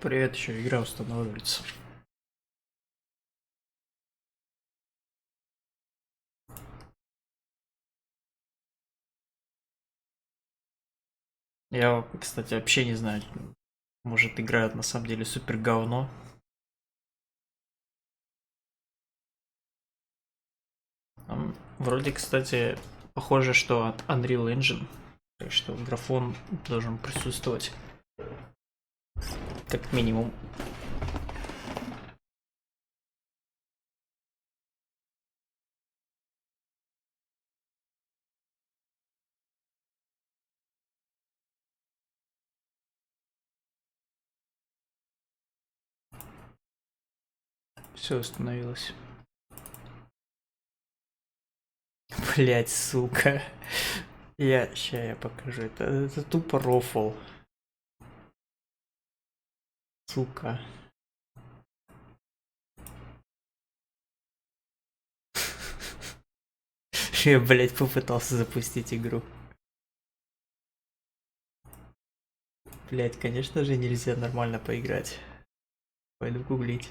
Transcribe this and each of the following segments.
Привет, еще игра устанавливается. Я, кстати, вообще не знаю, может играют на самом деле супер говно. Вроде, кстати, похоже, что от Unreal Engine, так что графон должен присутствовать, как минимум. Все установилось. Блять, сука. Ща я покажу. Это тупо рофл. Сука. Я, блять, попытался запустить игру. Блять, конечно же нельзя нормально поиграть. Пойду гуглить.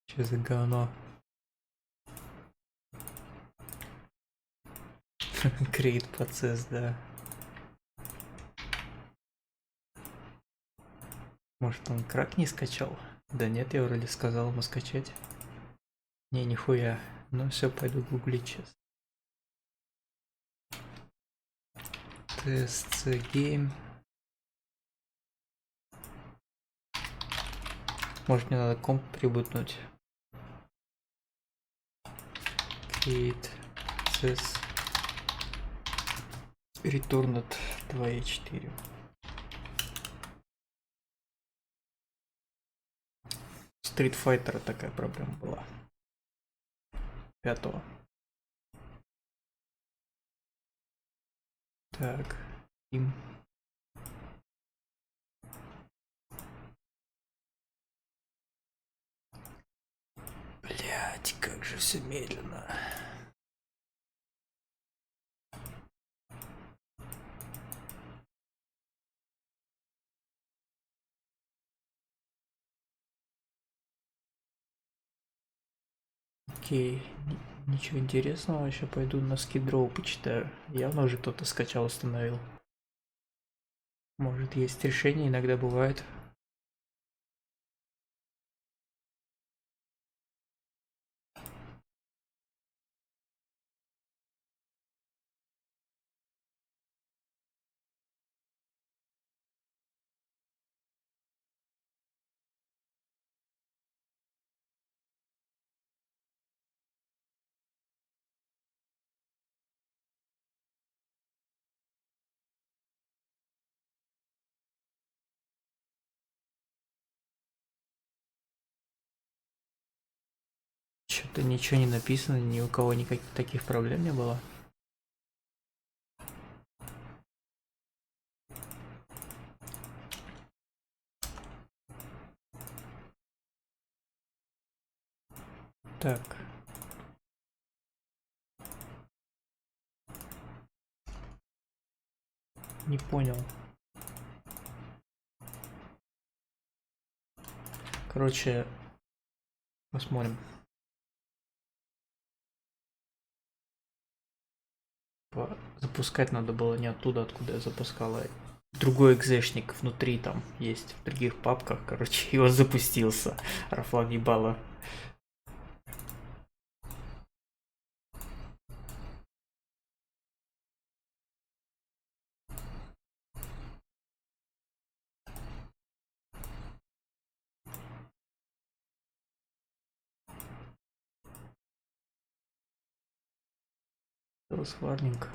Че за говно? Create процесс, да. Может, он крак не скачал? Да нет, я вроде сказал ему скачать. Не, нихуя. Ну все, пойду гуглить сейчас. Тест гейм. Может, мне надо комп прибутнуть. Create process. Returned 2.4. Street Fighter такая проблема была. 5-го. Так. Им. Блять, как же все медленно. Окей, ничего интересного, еще пойду на скидроу почитаю. Явно уже кто-то скачал, установил. Может, есть решение, иногда бывает. Что-то ничего не написано, ни у кого никаких таких проблем не было. Так. Не понял. Короче, посмотрим. Запускать надо было не оттуда, откуда я запускал, а другой экзешник внутри там есть, в других папках, короче, и он запустился. Рафлан ебало. Сварненько.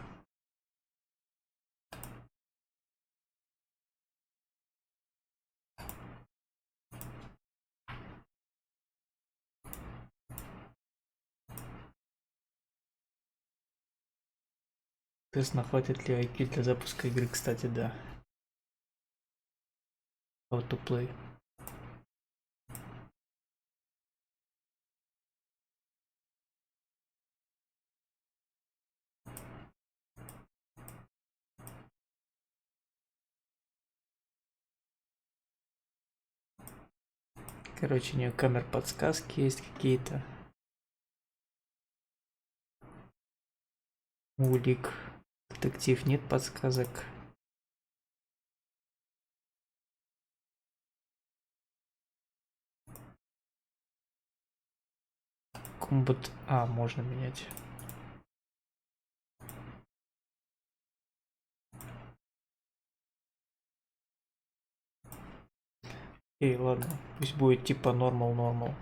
Интересно, хватит ли IQ для запуска игры, кстати, да. How to play. Короче, у нее камер подсказки есть какие-то. Улик. Детектив, нет подсказок. Комбат. А, можно менять. Эй, ладно. Пусть будет типа нормал.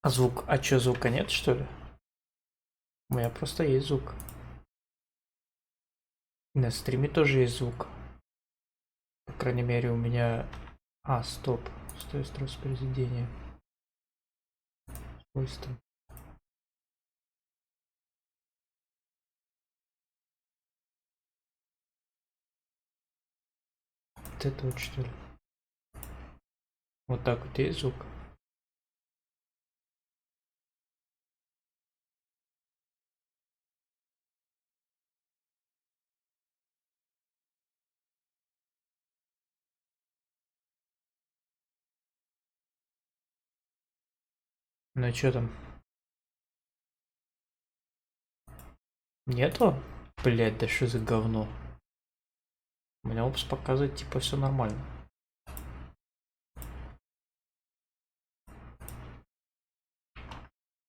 А звук? А чё, звука нет, что ли? У меня просто есть звук. На стриме тоже есть звук. По крайней мере, у меня... А, стоп. Устройство воспроизведения. Свойства. Вот это вот, что ли? Вот так вот есть звук. Ну и чё там? Нету? Блять, да что за говно? У меня опс показывает, типа, все нормально.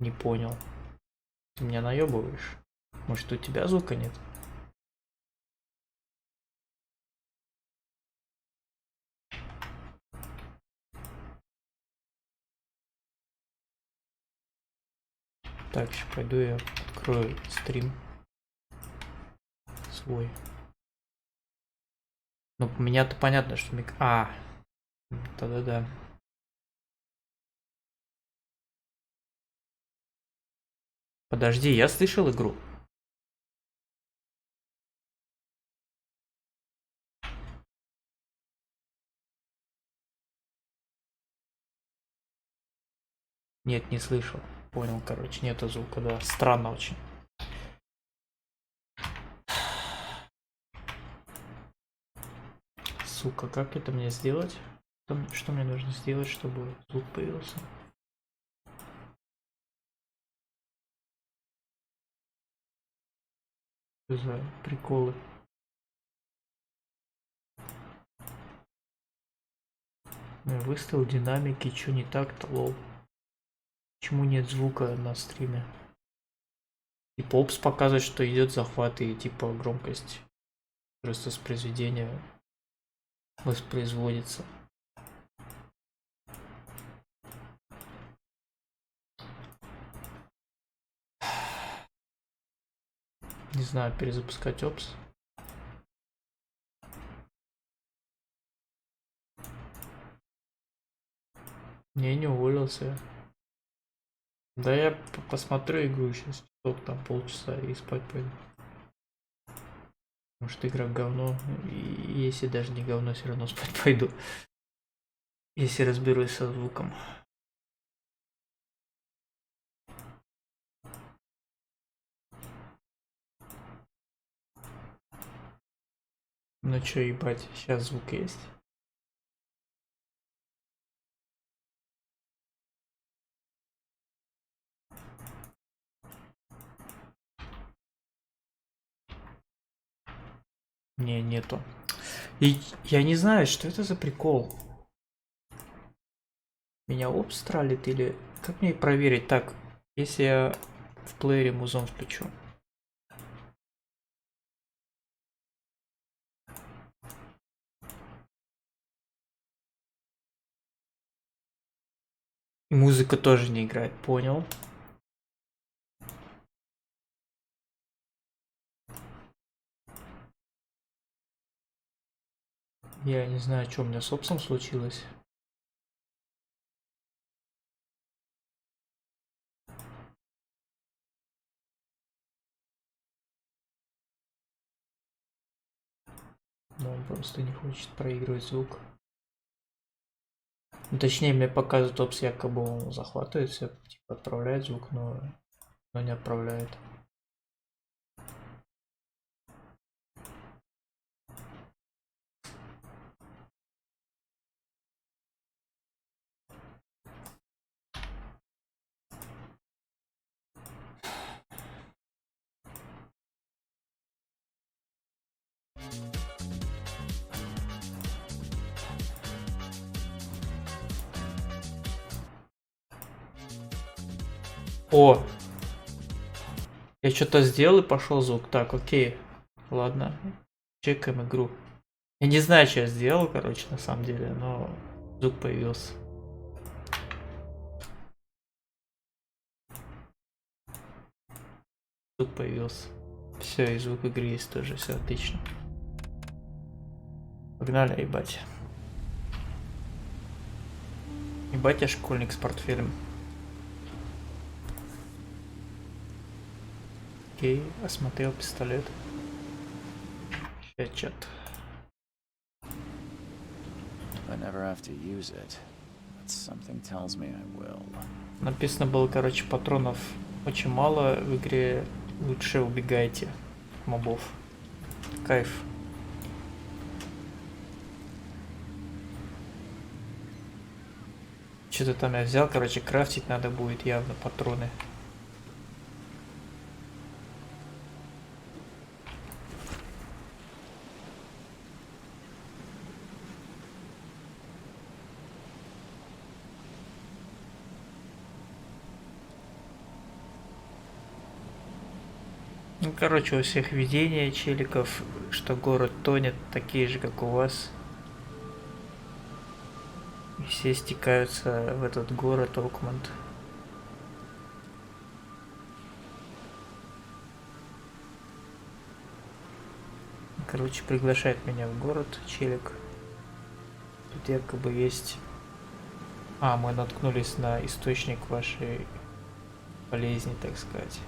Не понял. Ты меня наебываешь? Может, у тебя звука нет? Так, сейчас пойду я открою стрим свой. Ну, у меня-то понятно, что мик... А, да-да-да. Подожди, я слышал игру. Нет, не слышал. Понял, короче, нету звука, да. Странно очень. Сука, как это мне сделать? Что мне нужно сделать, чтобы звук появился? Что за приколы? Выставил динамики, что не так-то, лол. Почему нет звука на стриме? Типа опс показывает, что идет захват и типа громкость просто воспроизведения воспроизводится. Не знаю, перезапускать опс. Не уволился. Да я посмотрю игру сейчас, только там полчаса и спать пойду. Может, игра говно. И если даже не говно, все равно спать пойду. Если разберусь со звуком. Ну чё, ебать, сейчас звук есть. Не, нету. И я не знаю, что это за прикол. Меня опс тралит или... Как мне проверить? Так, если я в плеере музон включу. И музыка тоже не играет, понял. Я не знаю, что у меня с опсом случилось. Но он просто не хочет проигрывать звук. Ну, точнее, мне показывает опс, якобы он захватывается, типа отправляет звук, но не отправляет. О! Я что-то сделал и пошел звук. Так, окей. Ладно. Чекаем игру. Я не знаю, что я сделал, короче, на самом деле, но звук появился. Звук появился. Все, и звук игры есть тоже, все отлично. Погнали, ебать. Ебать, я школьник с портфелем. Окей, осмотрел пистолет. Чат. Написано было, короче, патронов очень мало в игре. Лучше убегайте от мобов. Кайф. Что-то там я взял, короче, крафтить надо будет явно патроны. Ну, короче, у всех видения челиков, что город тонет, такие же, как у вас. И все стекаются в этот город Окманд. Короче, приглашает меня в город челик. Тут якобы есть... А, мы наткнулись на источник вашей болезни, так сказать.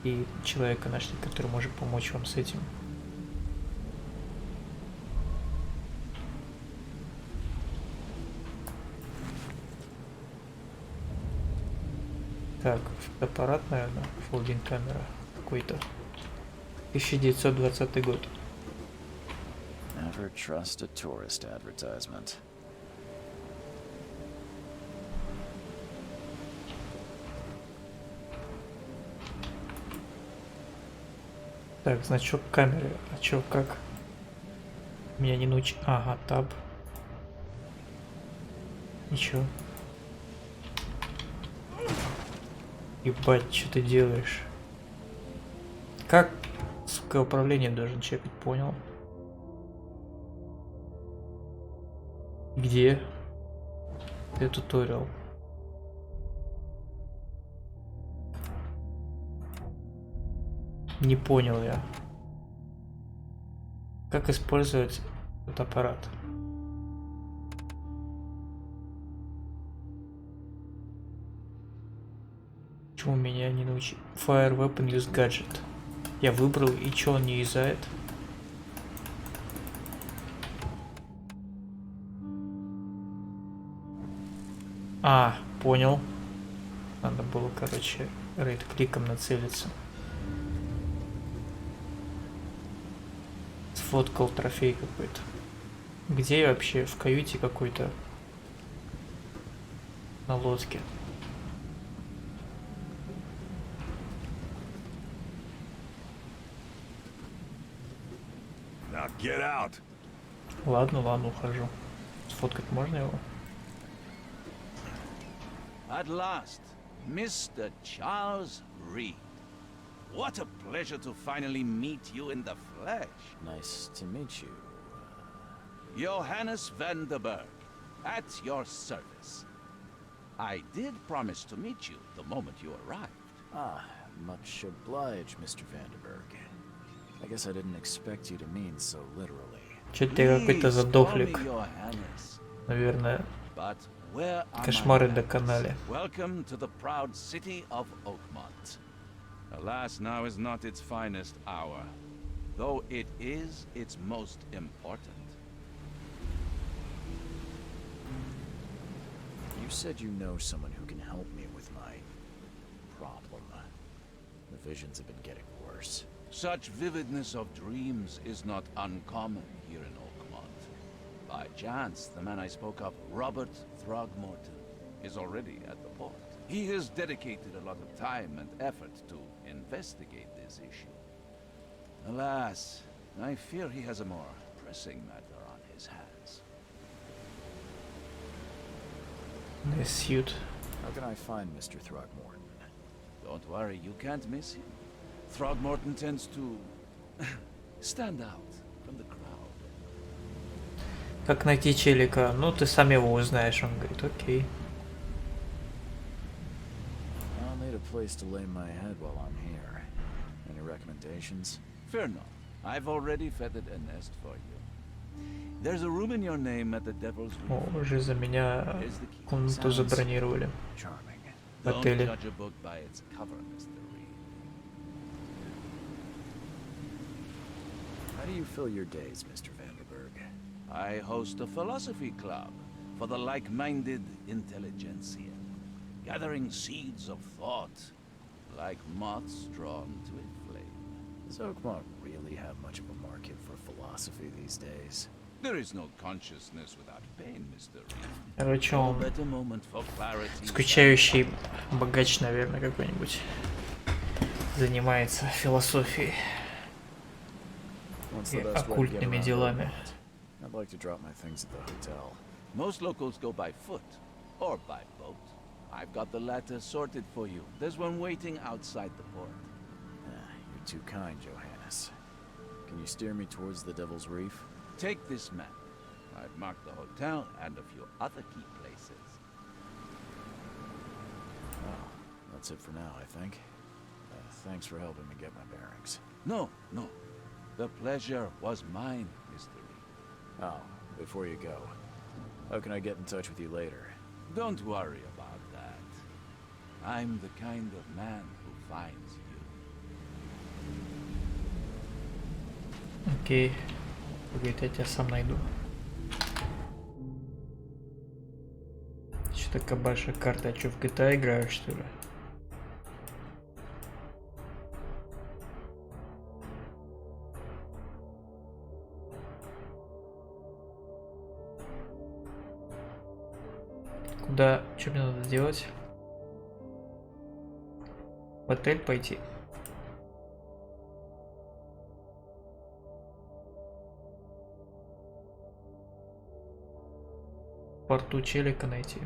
И человека нашли, который может помочь вам с этим. Так, фотоаппарат, наверное, фолдинг камера какой-то. 1920 год. Never trust a tourist advertisement. Так, значок камеры. А чё, как? Меня не научи... Ага, таб. Ничего. Ебать, что ты делаешь? Как, сука, управление должен чекать, понял? Где? Где туториал? Не понял я. Как использовать этот аппарат? Почему меня не научили? Fire Weapon Use Gadget. Я выбрал, и чё он не юзает? А, понял. Надо было, короче, рейд-кликом нацелиться. Сфоткал трофей какой-то. Где я вообще? В каюте какой-то. На лодке. Now get out. Ладно, ладно, ухожу. Сфоткать можно его? At last, Mr. Charles Reed. What a pleasure to finally meet you in the flesh. Nice to meet you. Johannes Vanderberg, at your service. I did promise to meet you the moment you arrived. Ah, much obliged, Mr. Vanderberg. I guess I didn't expect you to mean so literally. Чё-то ты какой-то Please call me задохлик. Johannes. Наверное, But where are кошмары my доконали. manners? Welcome to the proud city of Oakmont. Alas, now is not its finest hour, though it is its most important. You said you know someone who can help me with my problem. The visions have been getting worse. Such vividness of dreams is not uncommon here in Oakmont. By chance, the man I spoke of, Robert Throgmorton, is already at the port. He has dedicated a lot of time and effort to investigate this issue. Alas, I fear he has a more pressing matter on his hands. Nice suit. How can I find Mr. Throgmorton? Don't worry, you can't miss him. Throgmorton tends to stand out from the crowd. Как найти челика? Ну, ты сам его узнаешь. Он говорит, окей. I'll need a place to lay my head while I'm here. Any recommendations? Fear not. I've already feathered a nest for you. There's a room in your name at the Devil's О, Reef. уже за меня комнату забронировали Charming. в Don't отеле. judge a book by its cover, Mr. Reed. How do you fill your days, Mr. Vanderberg? I host a philosophy club for the like-minded intelligentsia, gathering seeds of thought like moths drawn to a flame. Does Oakmont really have much of a market for philosophy these days? There is no consciousness without pain, Mr. Reed. Короче, No он better moment for clarity. скучающий богач, наверное, какой-нибудь. Занимается философией What's и the best way to get оккультными around делами. Oakmont? I'd like to drop my things at the hotel. Most locals go by foot or by boat. I've got the latter sorted for you. There's one waiting outside the port. You're too kind, Johannes. Can you steer me towards the Devil's Reef? Take this map. I've marked the hotel and a few other key places. Oh, that's it for now, I think. Thanks for helping me get my bearings. No, no. The pleasure was mine, Mr. Reed. Oh, before you go, how can I get in touch with you later? Don't worry about that. I'm the kind of man who finds you. Окей. Говорит, я тебя сам найду. Что такая большая карта? А что, в GTA играю, что ли? Куда? Что мне надо делать? В отель пойти? В порту челика найти.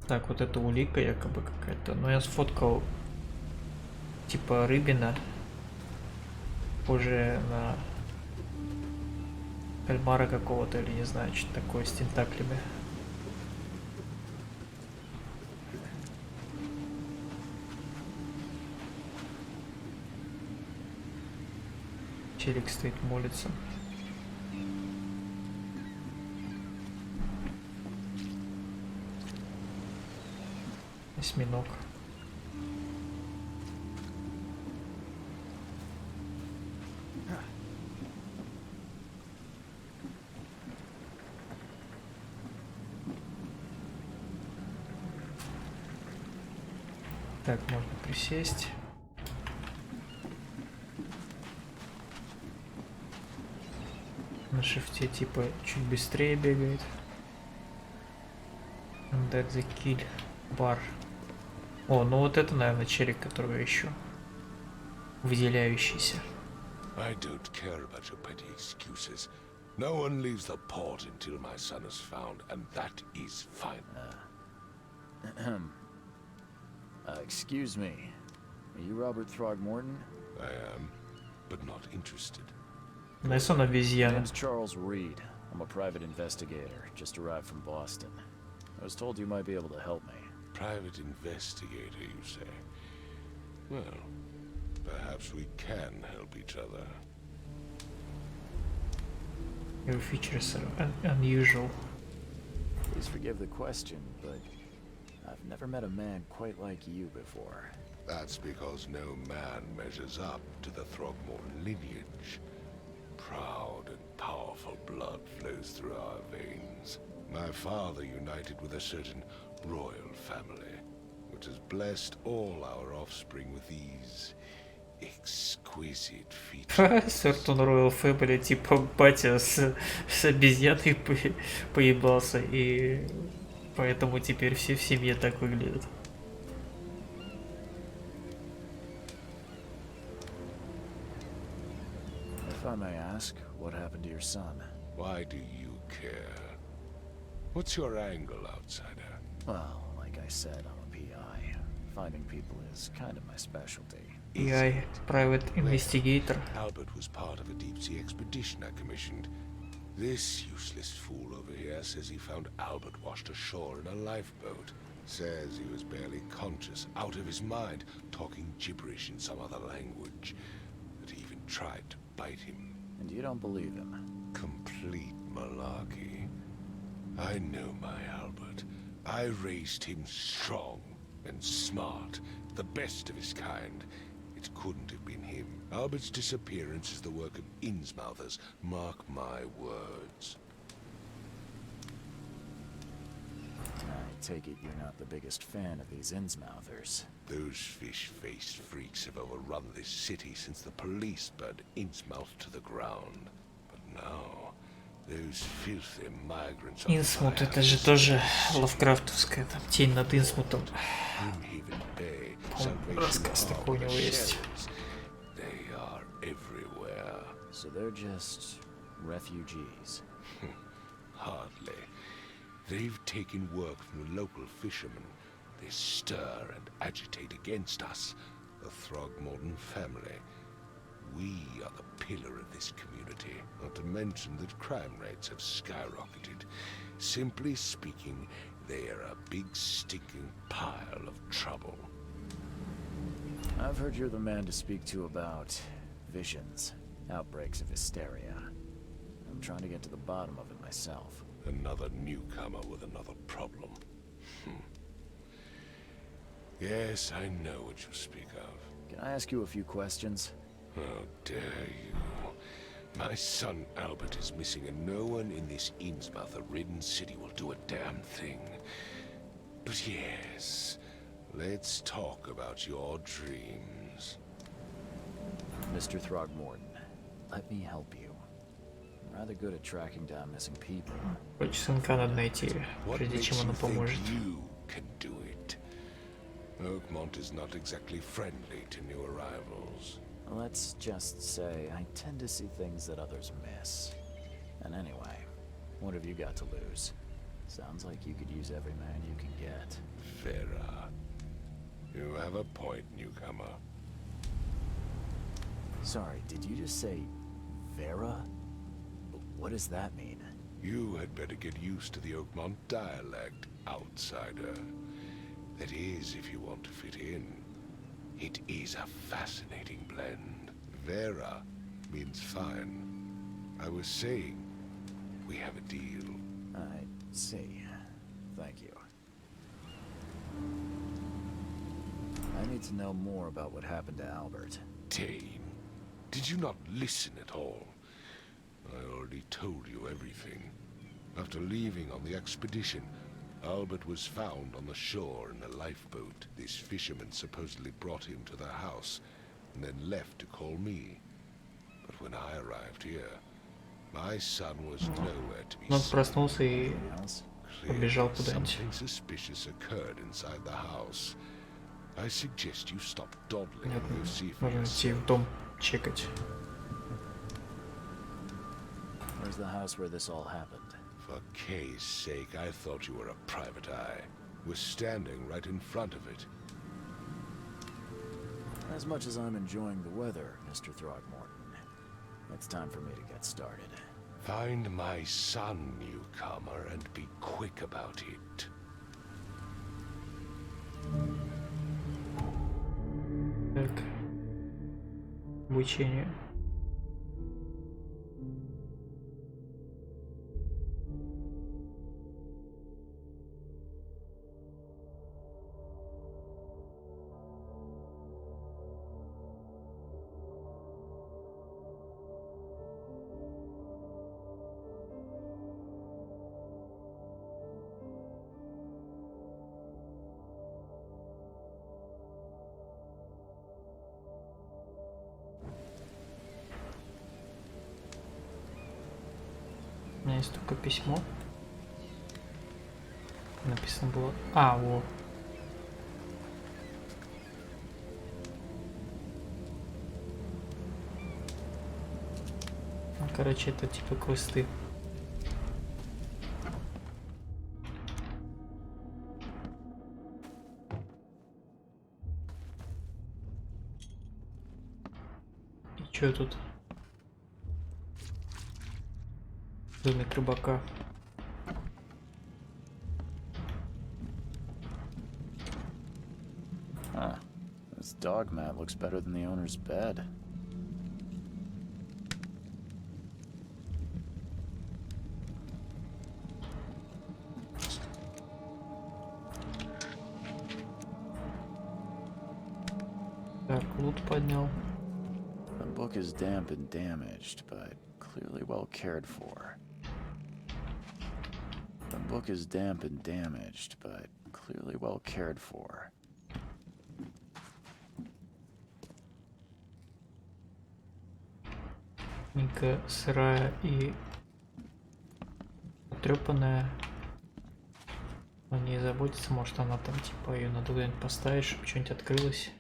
Так, вот это улика якобы какая-то. Но я сфоткал типа рыбина. Похоже на кальмара какого-то или не знаю, что такое с тентаклями. Челик стоит, молится. Осьминог. Так, можно присесть. На шифте типа чуть быстрее бегает. Undead the kill bar. О, ну вот это, наверное, челик, которого я ищу. Выделяющийся. I don't care about your petty excuses. No one leaves the port until my son is found, and that is fine. Excuse me. Are you Robert Throgmorton? I am, but not interested. Знаешь, он My обезьяна. name's Charles Reed. I'm a private investigator, just arrived from Boston. I was told you might be able to help me. Private investigator, you say? Well, perhaps we can help each other. Your features are unusual. Please forgive the question, but I've never met a man quite like you before. That's because no man measures up to the Throgmorton lineage. Proud and powerful blood flows through our veins. My father united with a certain royal family, which has blessed all our offspring with these exquisite features. Certain Royal Family, типа батя с обезьяной поебался, и поэтому теперь все в семье так выглядят. If I may ask, what happened to your son? Why do you care? What's your angle, outsider? Well, like I said, I'm a PI. Finding people is kind of my specialty. PI, Private Investigator. Albert was part of a deep-sea expedition I commissioned. This useless fool over here says he found Albert washed ashore in a lifeboat. Says he was barely conscious, out of his mind, talking gibberish in some other language. That he even tried to bite him. And you don't believe him? Complete malarkey. I know my Albert. I raised him strong and smart, the best of his kind. It couldn't have been him. Albert's disappearance is the work of Innsmouthers. Mark my words. I take it you're not the biggest fan of these Innsmouthers. Those fish-faced freaks have overrun this city since the police burned Innsmouth to the ground. But now, those filthy migrants... Инсмут, это же тоже лавкрафтовская, там тень над Инсмутом. Рассказ такой у него есть. They are everywhere. So they're just refugees. Hardly. They've taken work from the local fishermen. They stir and agitate against us, the Throgmorton family. We are the pillar of this community, not to mention that crime rates have skyrocketed. Simply speaking, they are a big stinking pile of trouble. I've heard you're the man to speak to about visions, outbreaks of hysteria. I'm trying to get to the bottom of it myself. Another newcomer with another problem. Yes, I know what you speak of. Can I ask you a few questions? How dare you? My son Albert is missing, and no one in this Innsmouth-ridden city will do a damn thing. But yes, let's talk about your dreams. Mr. Throgmorton, let me help you. I'm rather good at tracking down missing people. Хочет сынка надо найти, What прежде makes чем you она think поможет. you can do it? Oakmont is not exactly friendly to new arrivals. Let's just say I tend to see things that others miss. And anyway, what have you got to lose? Sounds like you could use every man you can get. Vera. You have a point, newcomer. Sorry, did you just say Vera? What does that mean? You had better get used to the Oakmont dialect, outsider. That is, if you want to fit in. It is a fascinating blend. Vera means fine. I was saying, we have a deal. I see. Thank you. I need to know more about what happened to Albert. Tane, did you not listen at all? I already told you everything. After leaving on the expedition, Albert was found on the shore in a lifeboat. This fisherman supposedly brought him to the house, and then left to call me. But when I arrived here, my son was nowhere to be Он seen. проснулся и Anything else? побежал Clearly, куда-нибудь. something suspicious occurred inside the house. I suggest you stop dawdling Нет, and go see for нужно идти yourself. в дом чекать. Where's the house where this all happened? For Kay's sake, I thought you were a private eye. We're standing right in front of it. As much as I'm enjoying the weather, Mr. Throgmorton, it's time for me to get started. Find my son, newcomer, and be quick about it. Так. Обучение. У меня есть только письмо. Написано было... А, во. Короче, это типа квесты. И чё тут? Домик рыбака. Huh. This dog mat looks better than the owner's bed. Так, лут поднял. The book is damp and damaged, but clearly well cared for. The book is damp and damaged, but clearly well cared for. Книга сырая и потрепанная. О ней заботиться, может она там типа ее надо куда-нибудь поставить, чтобы что-нибудь открылось.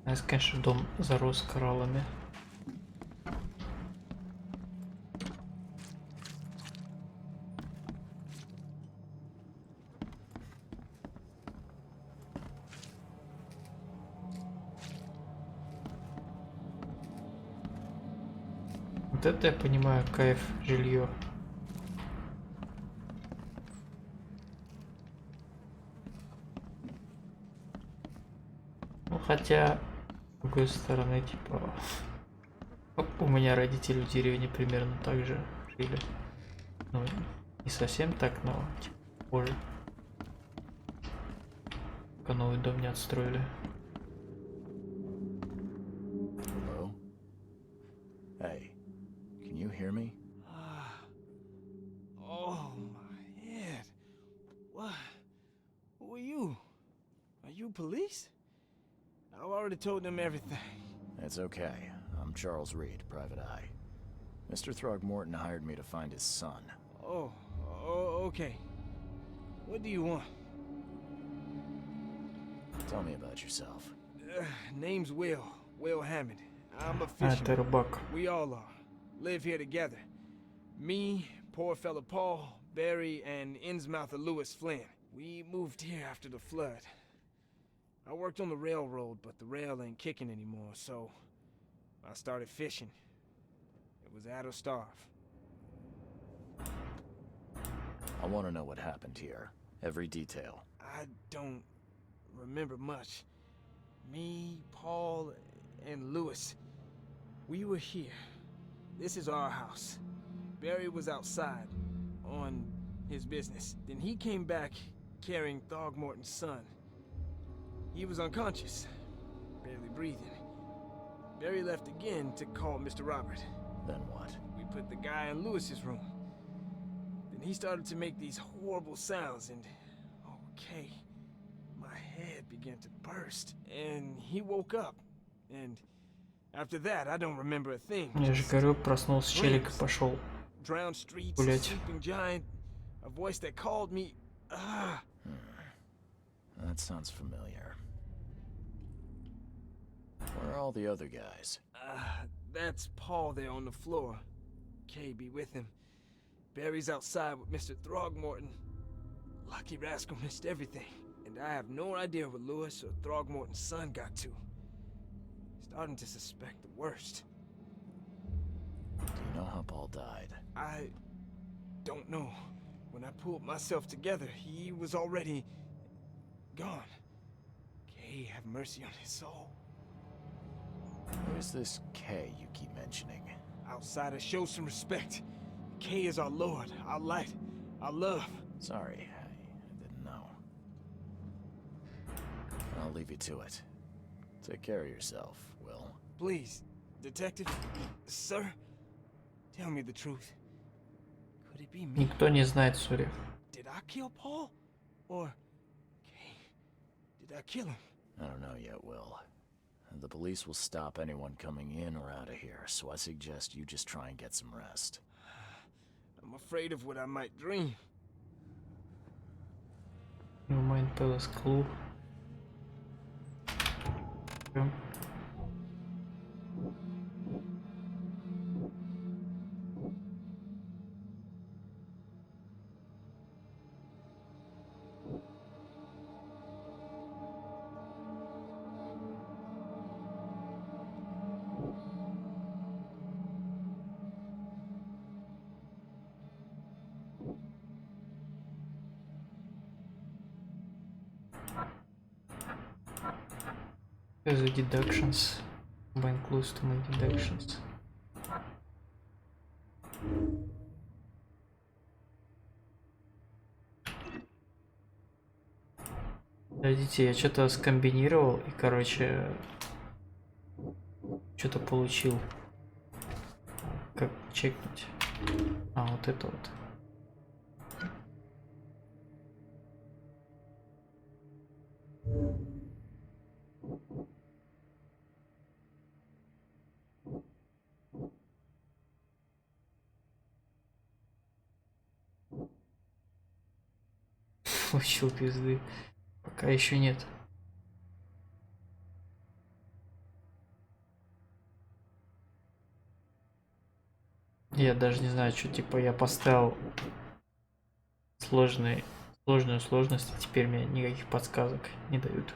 А если, конечно, дом зарос кораллами. Вот это я понимаю, кайф жилье. Ну хотя, с другой стороны, типа, у меня родители в деревне примерно так же жили. Ну, не совсем так, но типа, позже. Пока новый дом не отстроили. Hello? Hey, can you hear me? Oh my head. What? Who are you? Are you police? I've already told them everything. It's okay. I'm Charles Reed, Private Eye. Mr. Throgmorton hired me to find his son. Oh, okay. What do you want? Tell me about yourself. Name's Will Hammond. I'm a А, это fisherman. рыбак. We all are. Live here together. Me, poor fella Paul, Barry, and Innsmouther Lewis Flynn. We moved here after the flood. I worked on the railroad, but the rail ain't kicking anymore, so I started fishing. It was add or starve. I want to know what happened here. Every detail. I don't remember much. Me, Paul, and Lewis, we were here. This is our house. Barry was outside on his business. Then he came back carrying Throgmorton's son. He was unconscious, barely breathing. Barry left again to call Mr. Robert. Then what? We put the guy in Lewis's room. Then he started to make these horrible sounds and... okay, my head began to burst. And he woke up. And after that, I don't remember a thing. Я же говорю, проснулся челик и пошел. Drowned streets, Гулять. sleeping giant, a voice that called me. That sounds familiar. Where are all the other guys? That's Paul there on the floor. Kay be with him. Barry's outside with Mr. Throgmorton. Lucky rascal missed everything. And I have no idea where Lewis or Throgmorton's son got to. Starting to suspect the worst. Do you know how Paul died? I don't know. When I pulled myself together, he was already gone. Kay have mercy on his soul. Who is this K you keep mentioning? Outsiders, show some respect. Kay is our lord, our light, our love. Sorry, I didn't know. I'll leave you to it. Take care of yourself, Will. Please, detective, sir, tell me the truth. Could it be me? Никто не знает, сори. Did I kill Paul? Or Kay? Did I kill him? I don't know yet, Will. The police will stop anyone coming in or out of here, so I suggest you just try and get some rest. I'm afraid of what I might dream. New Mind Palace Club. Прям. There's the deductions. Combine clues to make deductions. Подождите, я что-то скомбинировал и, короче, что-то получил. Как чекнуть? А, вот это вот. Получил пизды. Пока еще нет. Я даже не знаю, что типа я поставил сложную сложность, и теперь мне никаких подсказок не дают.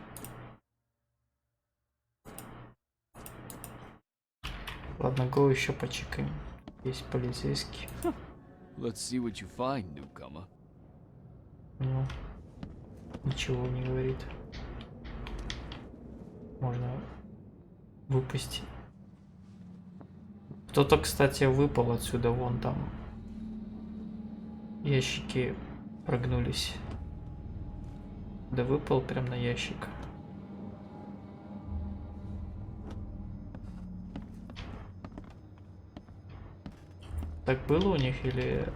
Ладно, го еще почекаем. Есть полицейский. Let's see what you find, newcomer. Ну, ничего не говорит. Можно выпустить. Кто-то, кстати, выпал отсюда, вон там. Ящики прогнулись. Да выпал прям на ящик. Так было у них или...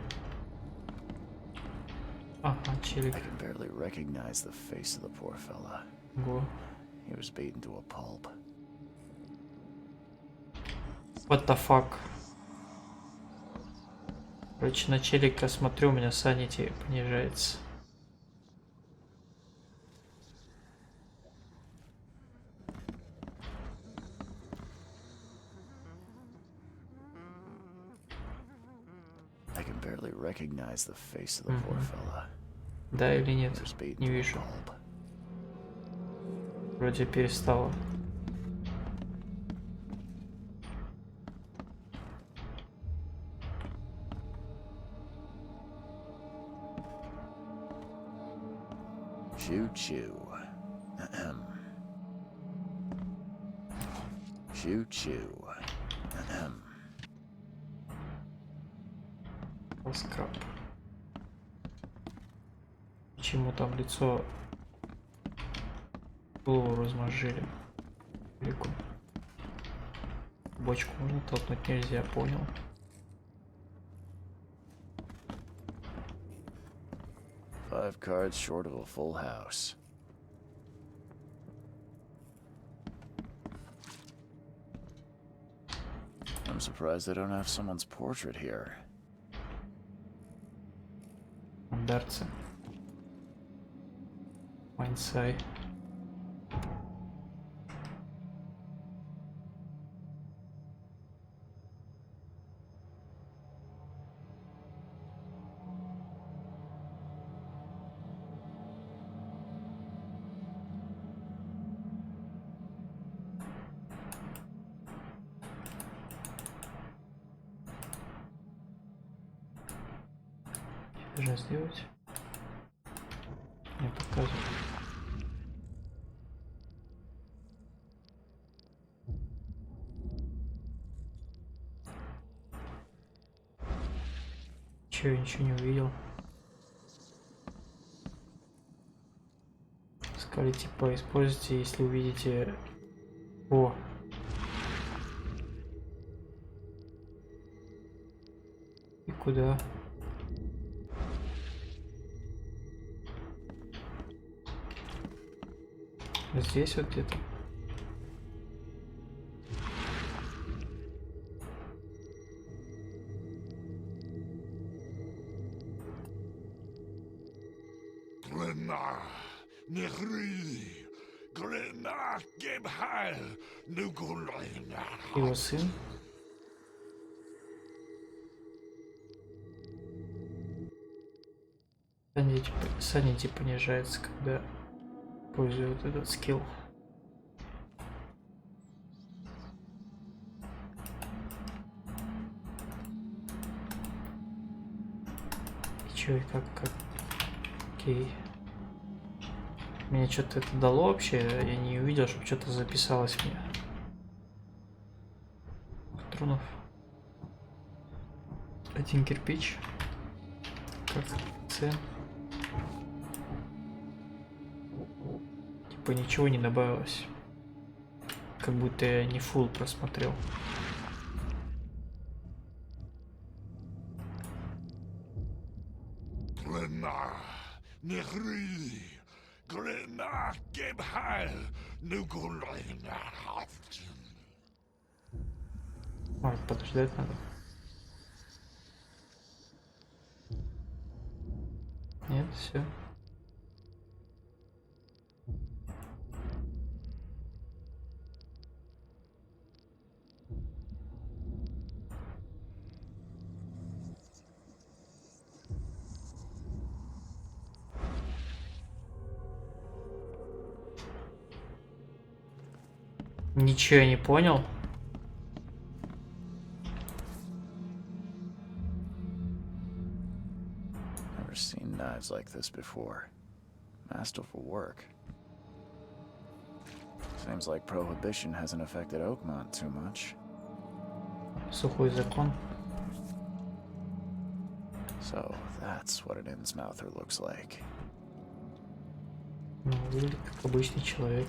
Ага, челик. I can barely recognize the face of the poor fella. Го. He was beaten to a pulp. What the fuck? Короче, на челика смотрю, у меня санити понижается. I can barely recognize the face of the poor fella. Да или нет? He was beaten Не to a вижу. pulp. Вроде перестало. Choo choo. Ahem. Choo choo. Ahem. Скраб. Почему там лицо голову размозжили? Велику. Бочку можно толкнуть, нельзя, понял. Five cards short of a full house. I'm surprised they don't have someone's portrait here. Андарцы. Майнсай. Что же сделать? Не показывает. Че, я ничего не увидел. Сказали, типа, используйте, если увидите... О! И куда? Здесь вот где-то. Glenna, Nehri, Glenna, Gebhal, Nugulina. Его сын. Санити понижается, когда использует этот скилл. И чё, и как? Окей. Мне что-то это дало вообще, я не увидел, чтобы что-то записалось мне. Патронов. Один кирпич. Как цен. Типа ничего не добавилось. Как будто я не фулл просмотрел. Glenna, Nehri, Glenna, Gebhal, Nugulina. Может, подождать надо? Нет, все. Ничего я не понял. Never seen knives like this before. Masterful work. Seems like prohibition hasn't affected Oakmont too much. Сухой закон. So that's what an Innsmouther looks like. Ну, выглядит как обычный человек.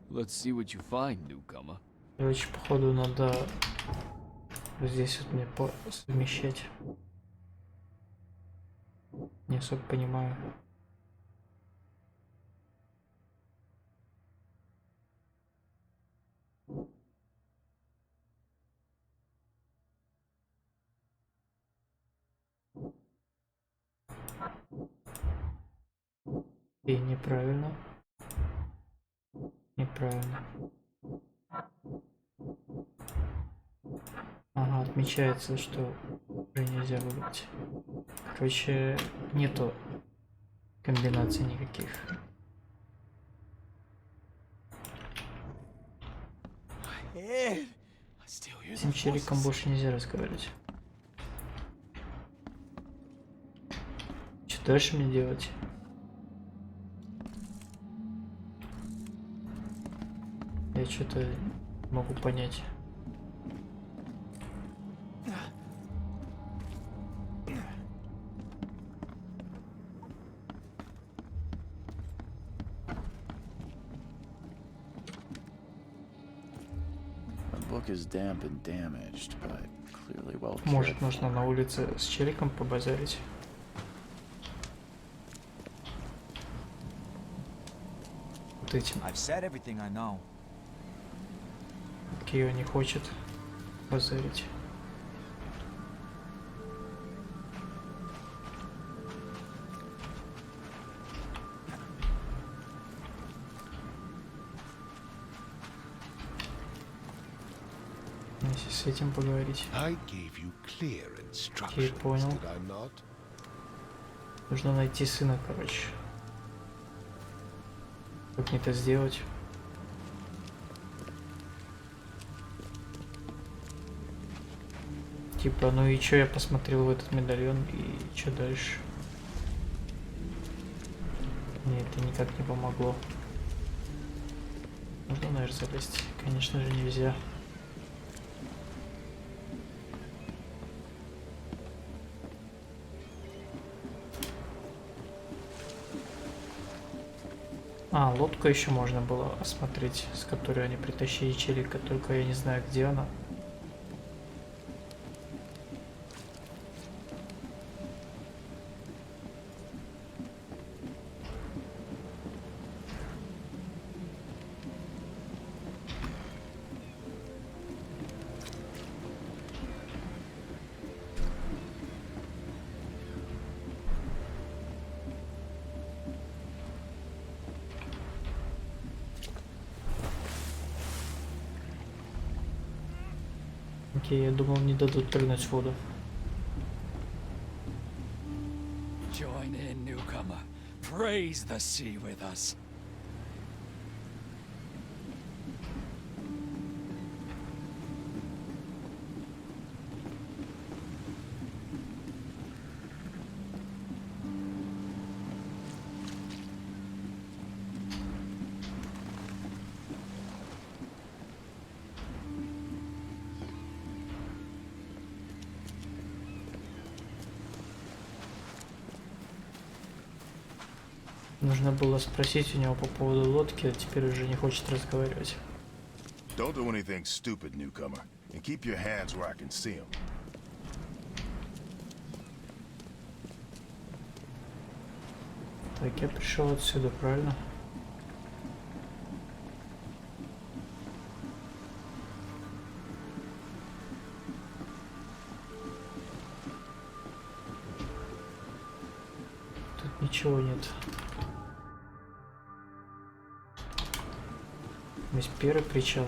Let's see what you find, newcomer. Короче, походу надо здесь вот мне совмещать. Не особо понимаю. И неправильно. Неправильно. Ага, отмечается, что уже нельзя выбрать. Короче, нету комбинаций никаких. Ed, I still С этим челиком больше нельзя разговаривать. Что дальше мне делать? Я что-то не могу понять. The book is damp and damaged, but clearly well cared Может, for. нужно на улице с челиком побазарить. Вот этим. I've said everything I know. Кио не хочет базарить. Если с этим поговорить. I gave you clear Окей, instructions, понял. did I not? Нужно найти сына, короче. Как мне это сделать? Типа, ну и чё, я посмотрел в этот медальон, и чё дальше? Мне это никак не помогло. Можно, наверное, залезть? Конечно же, нельзя. А, лодку еще можно было осмотреть, с которой они притащили челика, только я не знаю, где она. Окей, я думал, не дадут прыгнуть в воду. Join in, newcomer. Praise the sea with us. Нужно было спросить у него по поводу лодки, а теперь уже не хочет разговаривать. Don't do anything stupid, newcomer, and keep your hands where I can see them. Так, я пришел отсюда, правильно? Тут ничего нет. Здесь первый причал.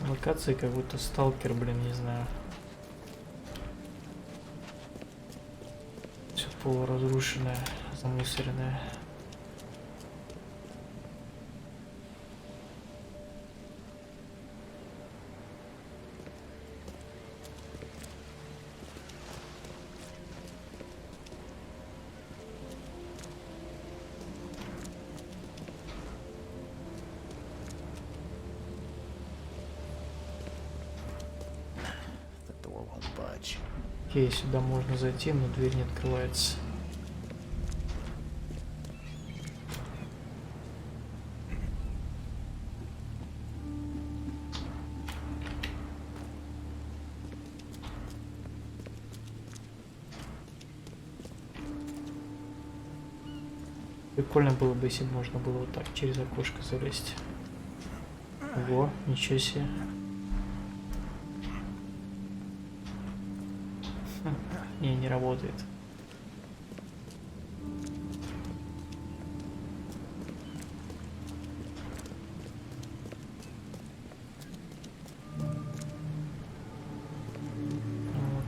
Локации как будто сталкер, блин, не знаю. Все полуразрушенное, замусоренное. The door won't budge. Окей, сюда можно зайти, но дверь не открывается. Прикольно было бы, если бы можно было вот так через окошко залезть. Ого, ничего себе. Не работает.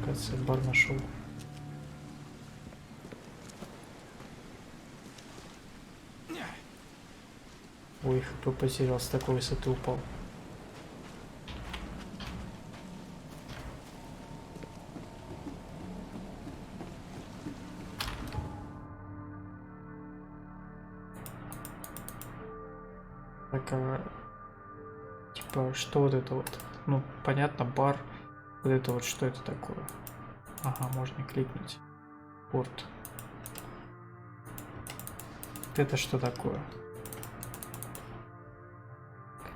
Оказывается, бар нашел. Ой, хп потерял, с такой высоты упал. Так, типа, что вот это вот? Ну, понятно, бар. Вот это вот, что это такое? Ага, можно кликнуть. Порт. Это что такое?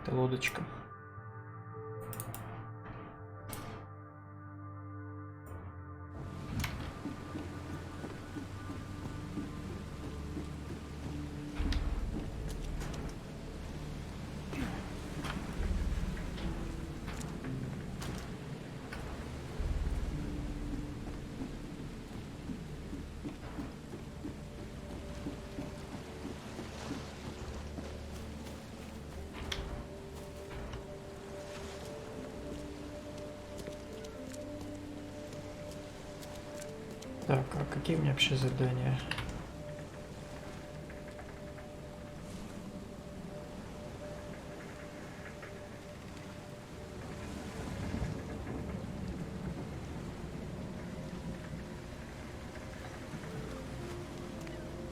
Это лодочка. Так, а какие у меня вообще задания?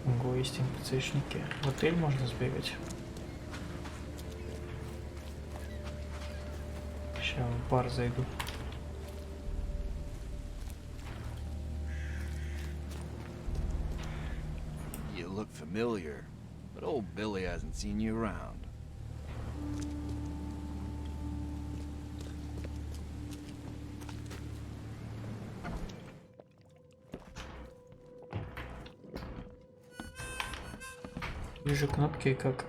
Ого, есть МПЦшники. В отель можно сбегать. Сейчас в бар зайду. You look familiar, but old Billy hasn't seen you around. Вижу кнопки, как...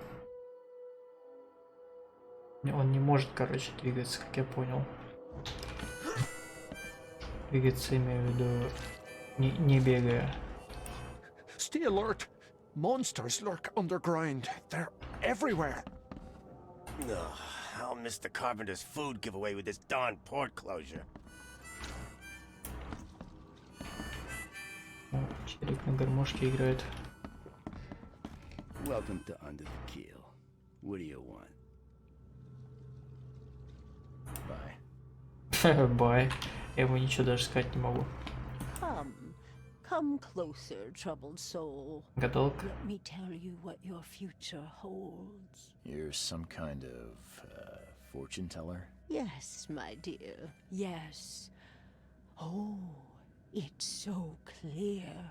Он не может, короче, двигаться, как я понял. Двигаться, имею в виду, не бегая. Stay alert. Monsters lurk underground. They're everywhere. Ugh, I'll miss the Carpenter's food giveaway with this darn port closure. О, челик на гармошке играет. Welcome to Under the Keel. What do you want? Bye. Бай. Я ему ничего даже сказать не могу. Come closer, troubled soul. Гадалка. Let me tell you what your future holds. You're some kind of fortune teller? Yes, my dear, yes. Oh, it's so clear.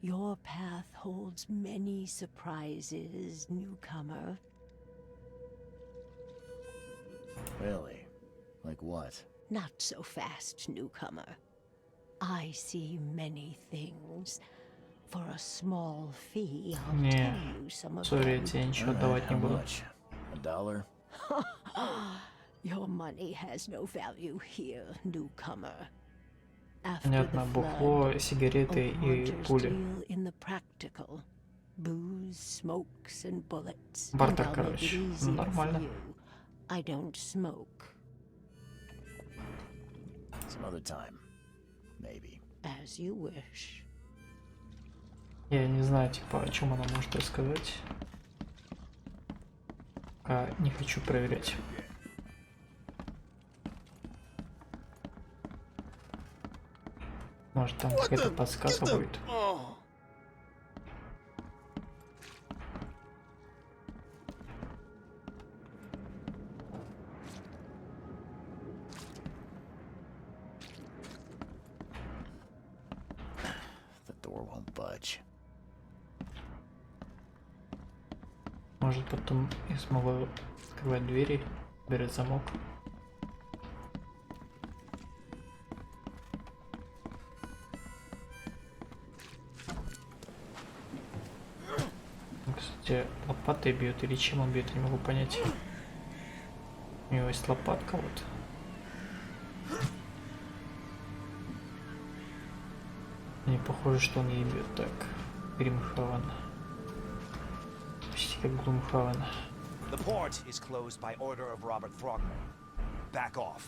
Your path holds many surprises, newcomer. Really? Like what? Not so fast, newcomer. I see many things. For a small fee, I'll Не, tell you some of сори, я them. тебе ничего Alright, давать не how буду. much? $1? Your money has no value here, newcomer. After Понятно, the бухло, flood, сигареты и Oakmont пули. deal in the practical. Booze, smokes, and bullets. Бартер, And I'll make it короче. easier for Нормально. you. I don't smoke, Some other time. Maybe. as you wish. Я не знаю, типа, о чем она может рассказать. Не хочу проверять. Может, там какая-то подсказка будет. The door won't budge. Может, потом я смогу открывать двери, берет замок. Где лопатой бьет или чем он бьет, не могу понять. У него есть лопатка вот. Не похоже, что он ей бьет так. Гримхавен. Почти как Глумхавен. The port is closed by order of Robert Throgmorton. Back off.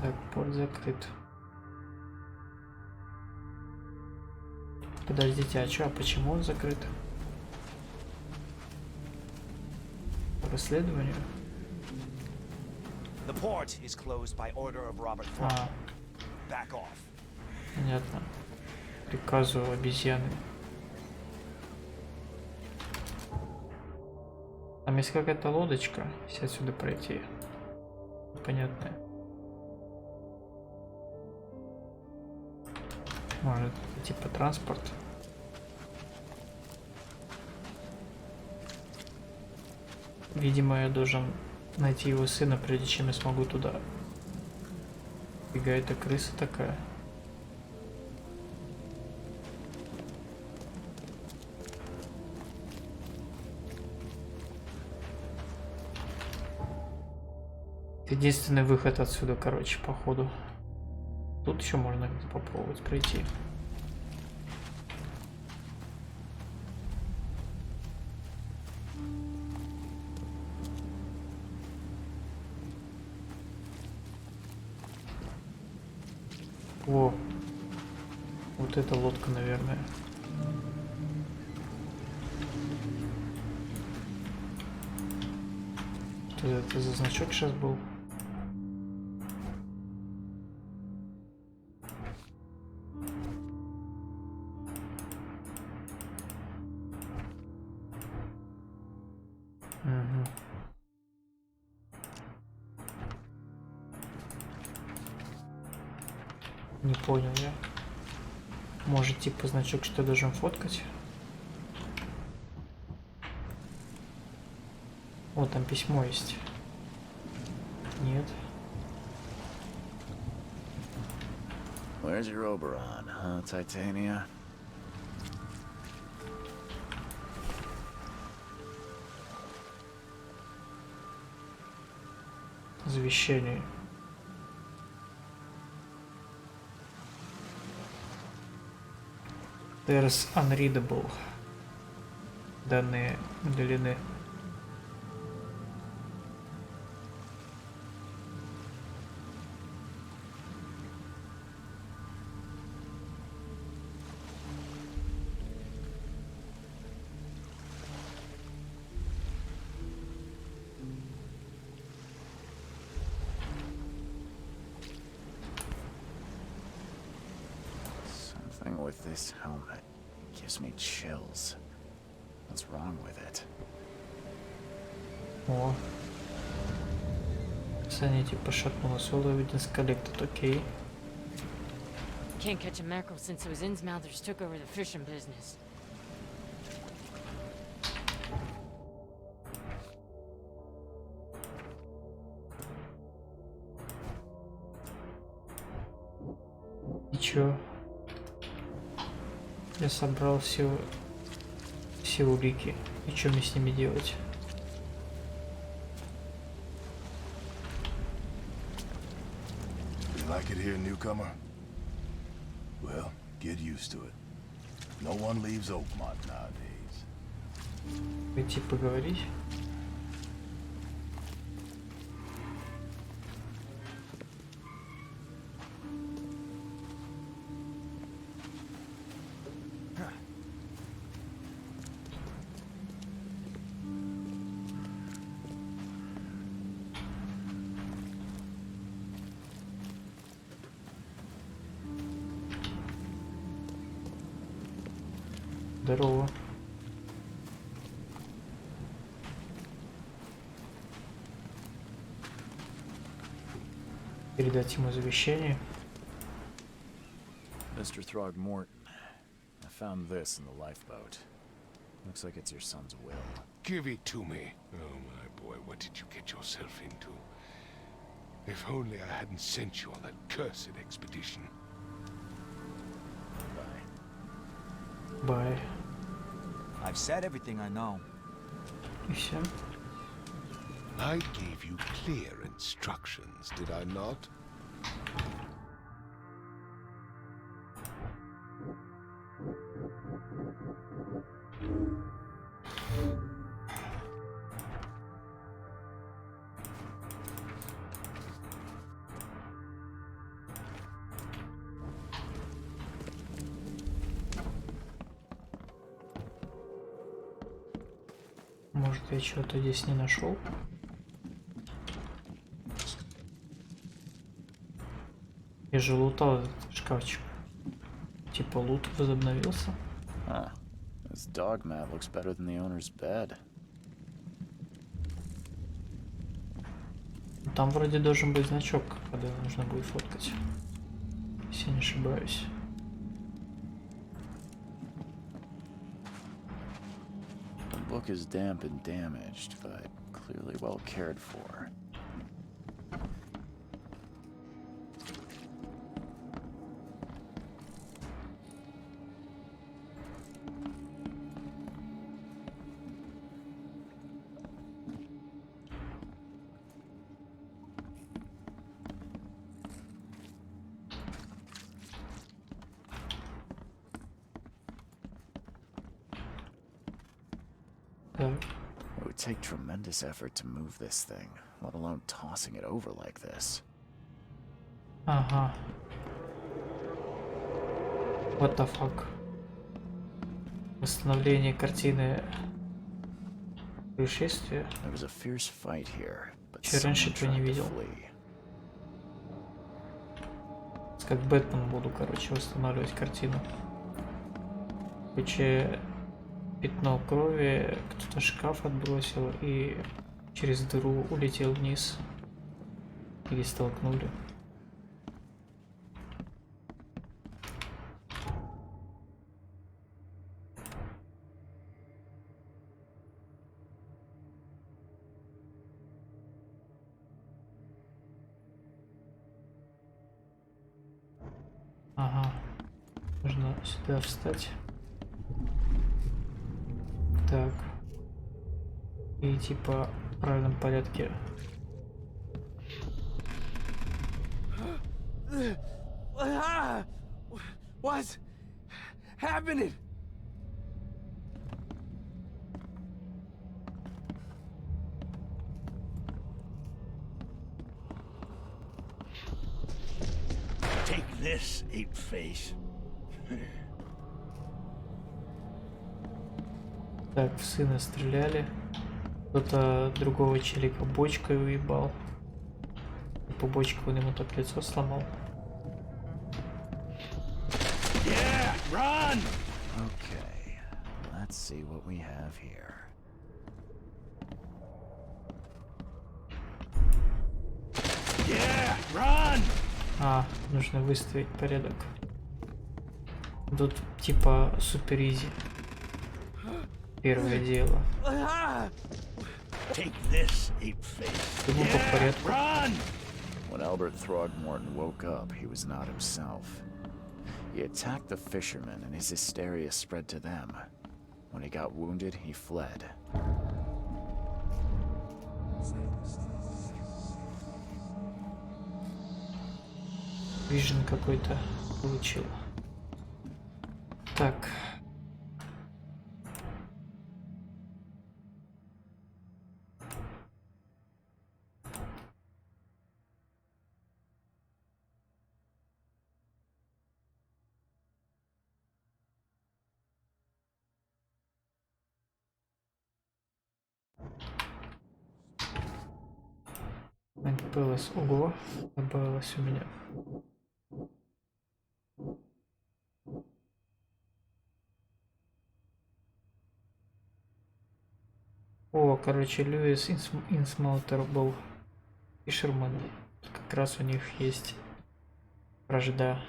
Так, порт закрыт. Подождите, а чё, а почему он закрыт? По расследованию? The port is closed by order of Robert Throgmorton. Back off. Понятно. Приказу обезьяны. Там есть какая-то лодочка, если отсюда пройти. Понятно. Может, типа транспорт. Видимо, я должен найти его сына, прежде чем я смогу туда. Какая-то крыса такая. Единственный выход отсюда, короче, походу. Тут еще можно попробовать пройти. О, вот эта лодка, наверное. Что это за значок сейчас был? Не понял я. Может, типа значок, что я должен фоткать? Вот там письмо есть. Нет. Where's your Oberon, huh, Titania? Завещание. There's unreadable. Данные удалены. Something with this helmet gives me chills. What's wrong with it? О. Саня типа шатнулась. All evidence collected, окей. Can't catch a mackerel since those Innsmouthers took over the fishing business. И чё? Я собрал все улики. И что мне с ними делать? You like it here, newcomer? Well, get used to it. No one leaves Oakmont nowadays. Пойти поговорить? Здорово. Передать ему завещание. Mr. Throgmorton, I found this in the lifeboat. Looks like it's your son's will. Give it to me. Oh, my boy, what did you get yourself into? If only I hadn't sent you on that cursed expedition. Bye. Bye. I've said everything I know. И все. I gave you clear instructions, did I not? Может, я чего-то здесь не нашел? Я же лутал этот шкафчик. Типа лут возобновился. Huh. This dog mat looks better than the owner's bed. Там вроде должен быть значок, когда нужно будет фоткать. Если не ошибаюсь. The book is damp and damaged, but clearly well cared for. Так. It would take tremendous effort to move this thing, let alone tossing it over like this. Ага. What the fuck? Восстановление картины происшествия. There was a fierce fight here, but Че someone раньше этого не tried to видел. flee. Как Бэтмен буду, короче, восстанавливать картину. Короче, пятно крови, кто-то шкаф отбросил и через дыру улетел вниз. Или столкнули. Ага. Нужно сюда встать. Так. И типа в правильном порядке. What's happening? Take this, ape-face. Так, в сына стреляли. Кто-то другого челика бочкой уебал. И по бочке он ему так лицо сломал. Yeah, run! Okay, let's see what we have here. Yeah, run! А, нужно выставить порядок. Тут типа супер изи. Первое дело. Take this, ape-face. Думаю, по порядку. Run! When Albert Throgmorton woke up, he was not himself. He attacked the fishermen, and his hysteria spread to them. When he got wounded, he fled. Вижен какой-то получил. Так. Добавилось, ого, добавилось у меня. О, короче, Льюис Инсмаутер был фишерман. Как раз у них есть вражда.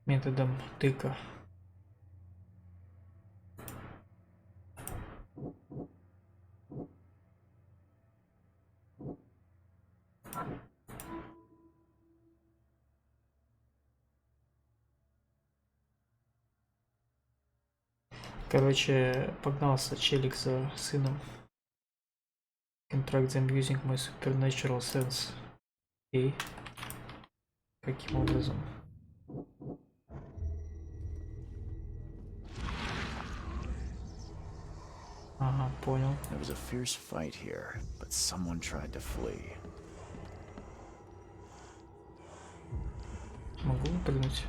Методом тыка. Короче, погнался челик за сыном. Contract them using my supernatural sense. Окей. Каким образом? Ага, понял. There was a fierce fight here, but someone tried to flee. Могу выпрыгнуть?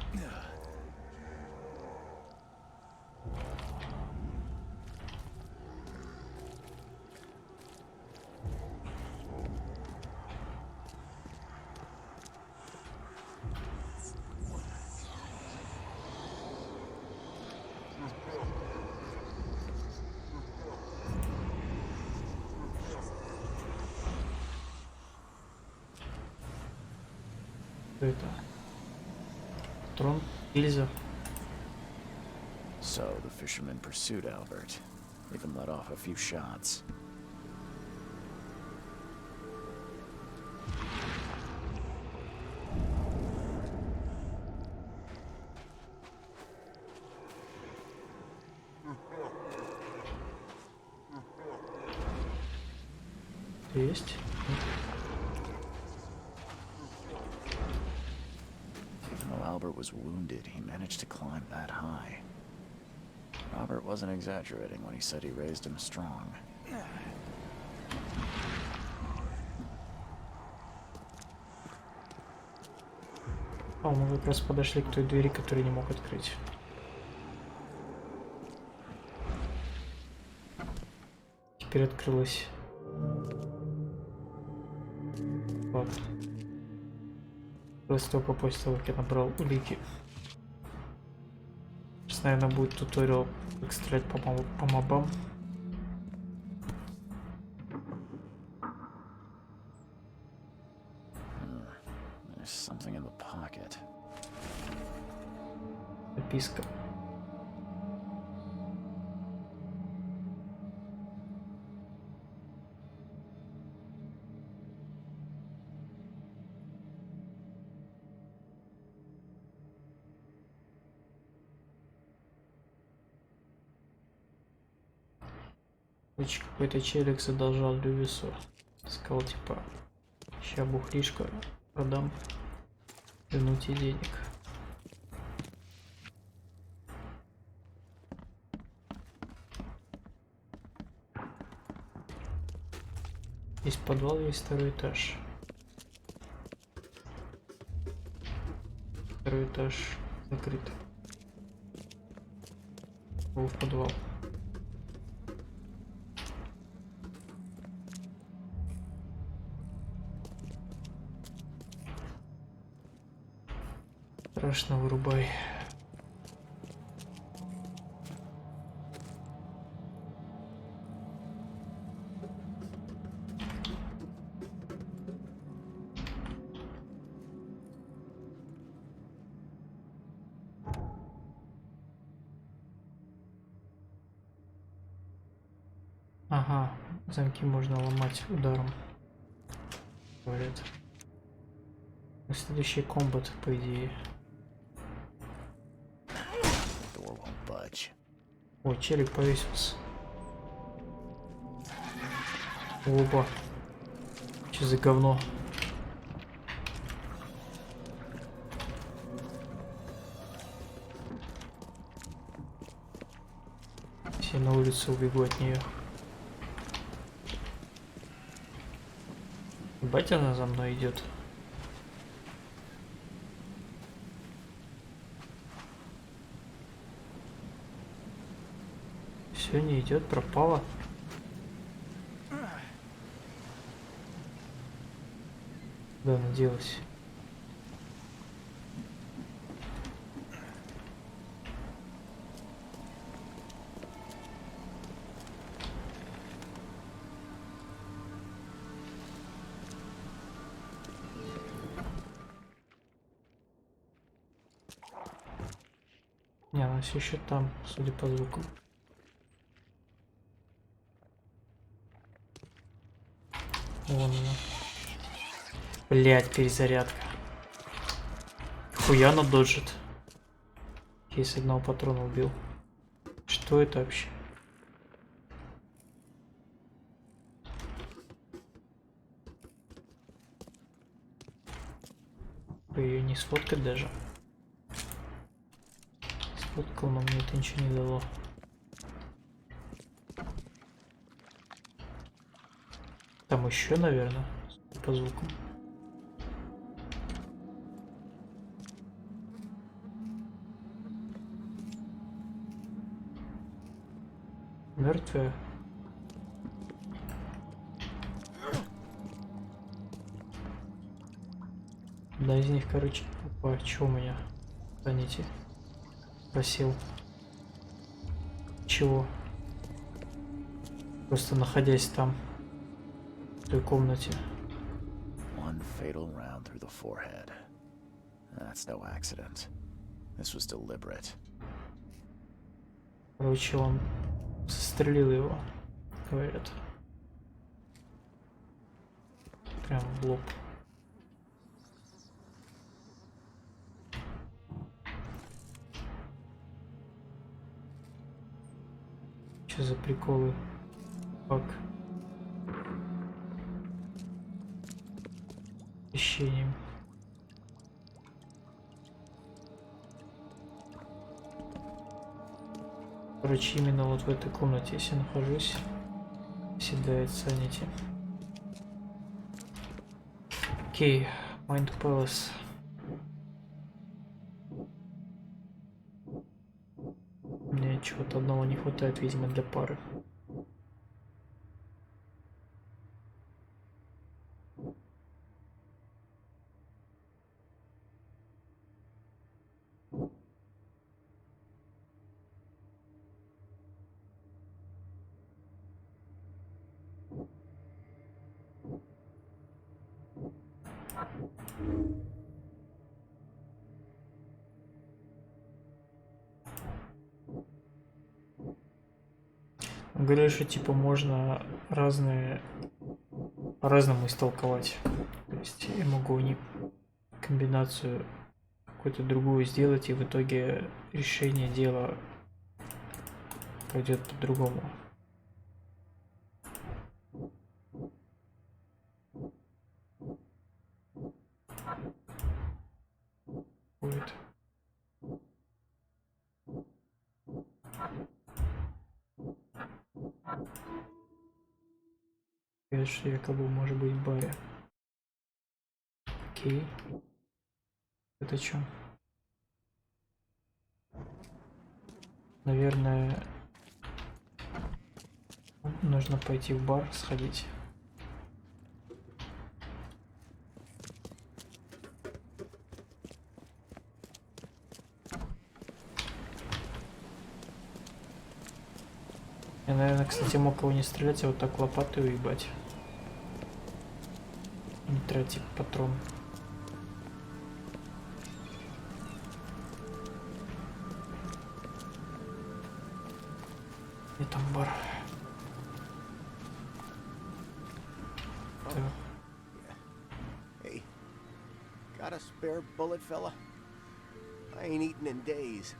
Что это? Трон? Ильза? So the fisherman pursued Albert, even let off a few shots. Есть. Even though Albert was wounded, he managed to climb that high. Robert wasn't exaggerating when he said he raised him strong. А, мы как раз подошли к той двери, которую не мог открыть. Теперь открылась. Ладно. Открылась только после того, как я набрал улики. Сейчас, наверное, будет туториал, как стрелять по мобам. There's something in the pocket. Записка. Короче, какой-то челик задолжал Лювису. Сказал, типа, ща бухлишко продам, вернуть ей денег. Есть подвал, есть второй этаж. Второй этаж закрыт. Был в подвал. Страшно, вырубай. Ага, замки можно ломать ударом. Говорят. Следующий комбат, по идее. Ой, челик повесился. Оба. Че за говно? Все на улицу убегу от нее. Батя она за мной идет. Все не идет, пропала. Да, наделась. Не, она все еще там, судя по звуку. Вон она. Блять, перезарядка. Хуя она доджит. Кейс одного патрона убил. Что это вообще? Ее не сфоткать даже. Сфоткал, но мне это ничего не дало. Там еще, наверное, по звуку. Мертвая. Да, из них, короче, опа, чё у меня? Станете. Просил. Чего? Просто находясь там, в той комнате. One fatal round through the forehead. That's no accident. This was deliberate. Короче, он застрелил его, говорят. Прям в лоб. Что за приколы? Как? Освещением. Короче, именно вот в этой комнате, если нахожусь, седает санити. Окей, Mind Palace. Мне чего-то одного не хватает, видимо, для пары. Говорили, что типа можно разные по-разному истолковать. То есть я могу не комбинацию какую-то другую сделать, и в итоге решение дела пойдет по-другому. Будет. Что якобы может быть в баре. Окей. Это что? Наверное, нужно пойти в бар, сходить. Я, наверное, кстати, мог его не стрелять, а вот так лопатой уебать. Не тратить патрон. И там бар. Hey, got a spare bullet, fella? I ain't eaten in days.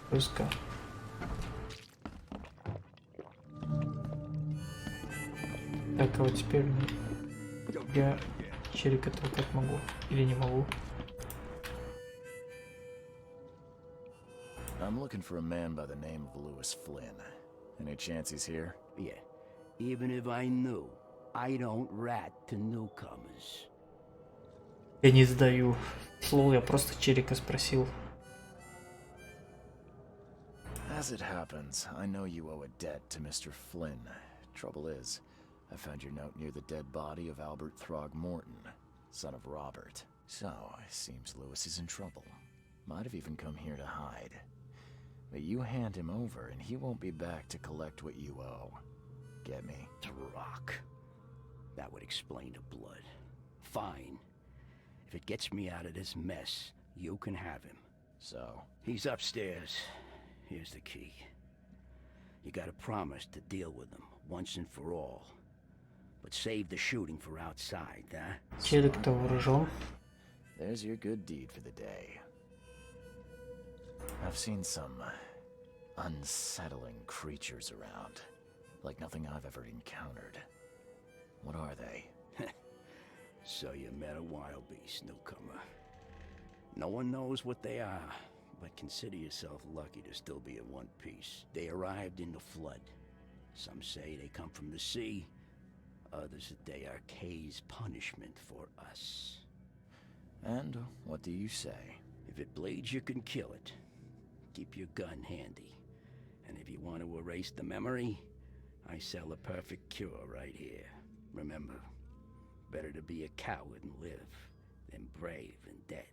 Пуска. Так, а вот теперь я черик этого как могу или не могу. I'm looking for a man by the name of Lewis Flynn. Any chance he's here? Yeah. Even if I knew, I don't rat to newcomers. Я не сдаю. Слово, я просто черика спросил. As it happens, I know you owe a debt to Mr. Flynn. Trouble is, I found your note near the dead body of Albert Throgmorton, son of Robert. So, it seems Lewis is in trouble. Might have even come here to hide. But you hand him over and he won't be back to collect what you owe. Get me? Rock. That would explain the blood. Fine. If it gets me out of this mess, you can have him. So? He's upstairs. Here's the key. You gotta promise to deal with him once and for all. But save the shooting for outside, huh? Телек-то вооружен. There's your good deed for the day. I've seen some unsettling creatures around. Like nothing I've ever encountered. What are they? So you met a wild beast, newcomer. No one knows what they are, but consider yourself lucky to still be in one piece. They arrived in the flood. Some say they come from the sea. Others that they are Kay's punishment for us. And what do you say? If it bleeds, you can kill it. Keep your gun handy. And if you want to erase the memory, I sell the perfect cure right here. Remember, better to be a coward and live than brave and dead.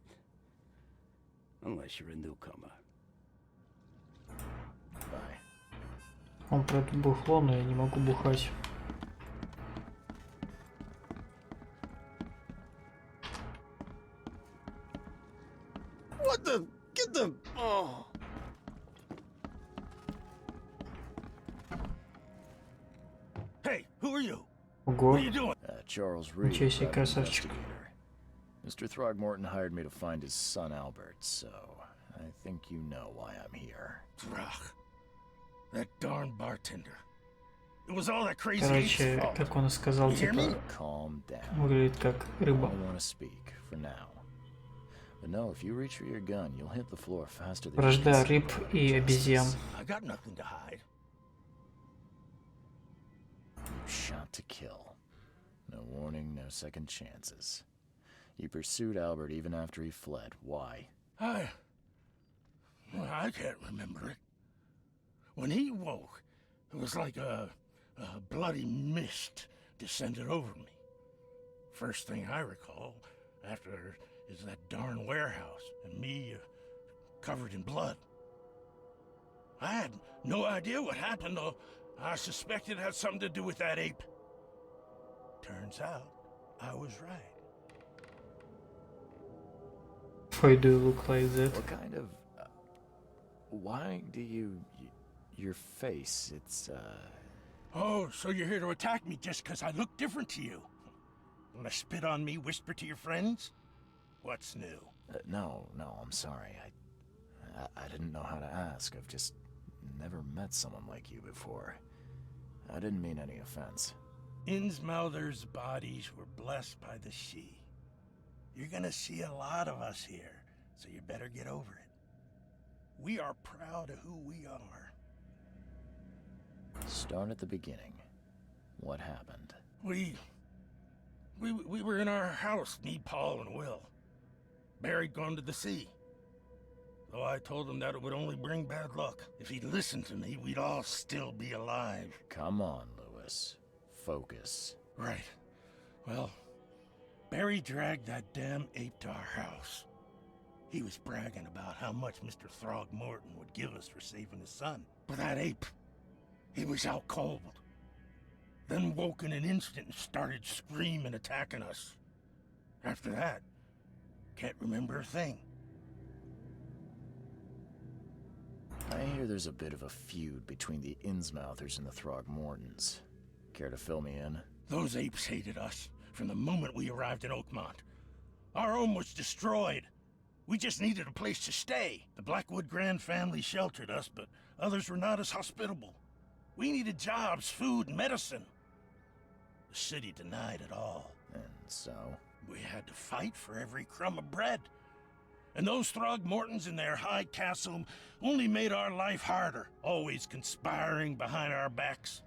Unless you're a newcomer. Bye. Он про это бухло, но я не могу бухать. What the? Get the... Oh. Hey, who are you? Ого. What are you doing? Charles Reed, Ничего себе, private красавчик. investigator. Mr. Throgmorton hired me to find his son Albert, so I think you know why I'm here. Throg. That darn bartender. It was all that crazy Короче, fault. как он и сказал, You hear типа, me? Calm down. выглядит как рыба. I don't want to speak for now. But no, if you reach for your gun, you'll hit the floor faster than you Вражда can рыб и обезьян. I got nothing to hide. Shot to kill. No warning, no second chances. You pursued Albert even after he fled. Why? I can't remember it. When he woke, it was like a bloody mist descended over me. First thing I recall after is that darn warehouse and me covered in blood. I had no idea what happened, though. I suspected it had something to do with that ape. Turns out, I was right. Why do you look like that? What kind of... why do you... your face, it's, Oh, so you're here to attack me just because I look different to you? Wanna spit on me, whisper to your friends? What's new? No, I'm sorry. I didn't know how to ask. I've just never met someone like you before. I didn't mean any offense. Innsmouther's bodies were blessed by the sea. You're gonna see a lot of us here, so you better get over it. We are proud of who we are. Start at the beginning. What happened? We were in our house, me, Paul, and Will. Barry'd gone to the sea. Though I told him that it would only bring bad luck. If he'd listened to me, we'd all still be alive. Come on, Lewis. Focus. Right. Well, Barry dragged that damn ape to our house. He was bragging about how much Mr. Throgmorton would give us for saving his son. But that ape, he was out cold. Then woke in an instant and started screaming, attacking us. After that, can't remember a thing. I hear there's a bit of a feud between the Innsmouthers and the Throgmortons. Care to fill me in? Those apes hated us from the moment we arrived in Oakmont. Our home was destroyed. We just needed a place to stay. The Blackwood Grand family sheltered us, but others were not as hospitable. We needed jobs, food, and medicine. The city denied it all. And so? We had to fight for every crumb of bread. And those Throgmortons in their high castle only made our life harder, always conspiring behind our backs,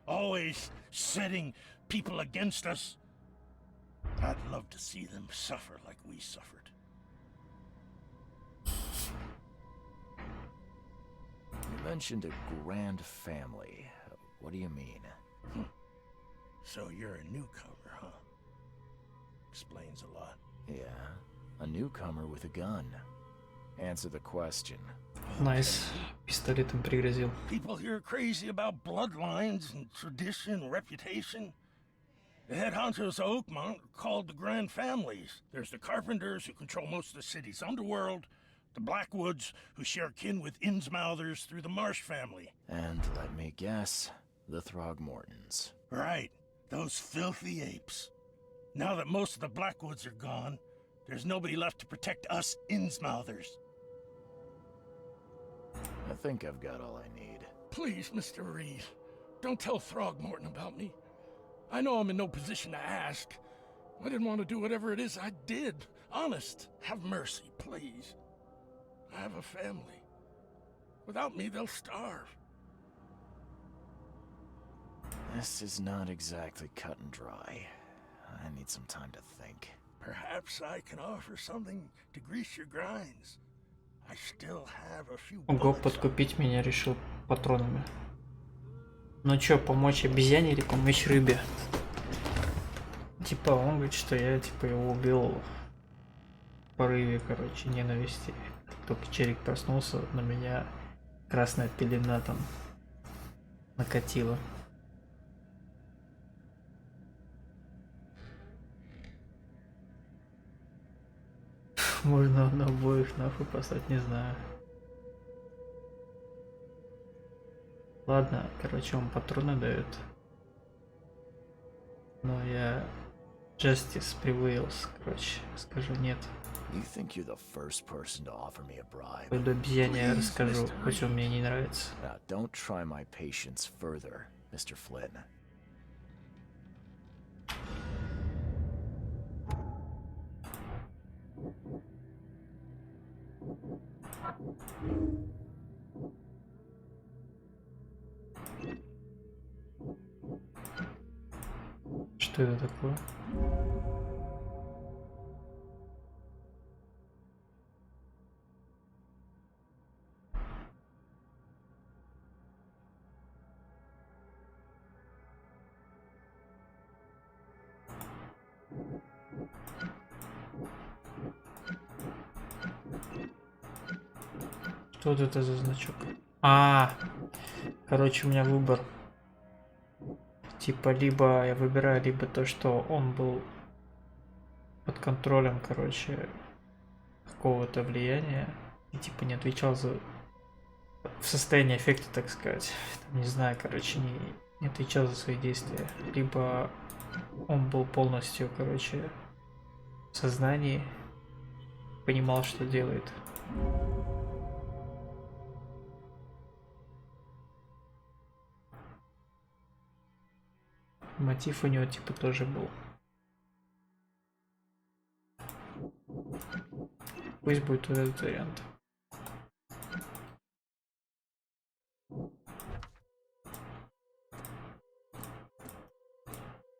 always setting people against us. I'd love to see them suffer like we suffered. You mentioned a grand family. What do you mean? So you're a newcomer, huh? Explains a lot. Yeah, a newcomer with a gun. Answer the question. Nice. Пистолетом пригрозил. People here are crazy about bloodlines and tradition and reputation. The head honchos of Oakmont are called the Grand Families. There's the Carpenters, who control most of the city's underworld, The Blackwoods, who share kin with Innsmouthers through the Marsh family. And let me guess, the Throgmortons. Right, those filthy apes. Now that most of the Blackwoods are gone, there's nobody left to protect us Innsmouthers. I think I've got all I need. Please, Mr. Reed, don't tell Throgmorton about me. I know I'm in no position to ask. I didn't want to do whatever it is I did. Honest, have mercy, please. I have a family. Without me, they'll starve. This is not exactly cut and dry. I need some time to think. Perhaps I can offer something to grease your grinds. I still have a few Ого, bullets. подкупить меня решил патронами. Ну чё, помочь обезьяне или помочь рыбе? Типа он говорит, что я типа его убил в порыве, короче, ненависти. Только Черик проснулся, на меня красная пелена там накатила. Можно на обоих нахуй послать, не знаю. Ладно, короче, он патроны дает. Но я Justice prevails, короче, скажу нет. You think you're the first person to offer me a bribe? Пойду обезьяне я расскажу, хоть он мне не нравится. Now, don't try my patience further, Mr. Flynn. Что это такое? Что вот это за значок? Короче, у меня выбор. Типа, либо я выбираю, либо то, что он был под контролем, короче, какого-то влияния. И типа не отвечал за... В состоянии эффекта, так сказать. Там, не знаю, короче, не отвечал за свои действия. Либо он был полностью, короче, в сознании. Понимал, что делает. Мотив у него типа тоже был. Пусть будет вот этот вариант.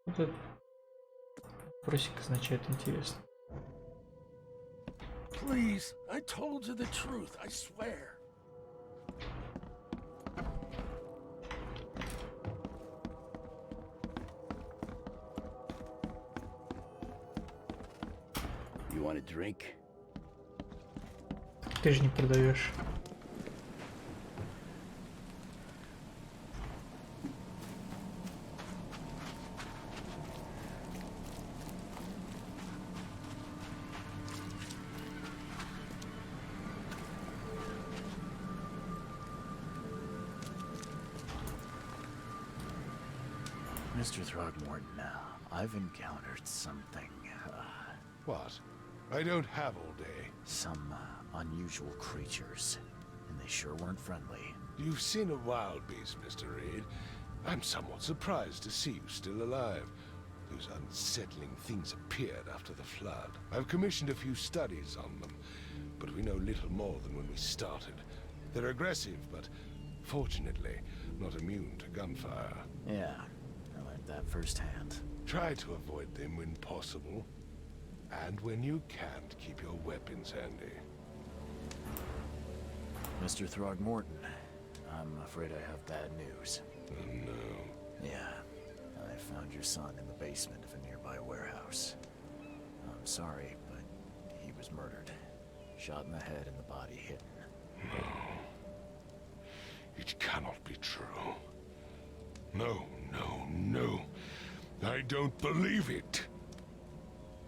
Вот этот вопросик означает интересно. Please, I told you the truth, I swear. You want a drink? Ты же не продаешь. Mr. Throgmorton, I've encountered something. What? I don't have all day. Some unusual creatures, and they sure weren't friendly. You've seen a wild beast, Mr. Reed. I'm somewhat surprised to see you still alive. Those unsettling things appeared after the flood. I've commissioned a few studies on them, but we know little more than when we started. They're aggressive, but fortunately not immune to gunfire. Yeah, I learned that firsthand. Try to avoid them when possible. And when you can't, keep your weapons handy. Mr. Throgmorton, I'm afraid I have bad news. Oh, no. Yeah, I found your son in the basement of a nearby warehouse. I'm sorry, but he was murdered. Shot in the head and the body hidden. No. It cannot be true. No, no, no. I don't believe it.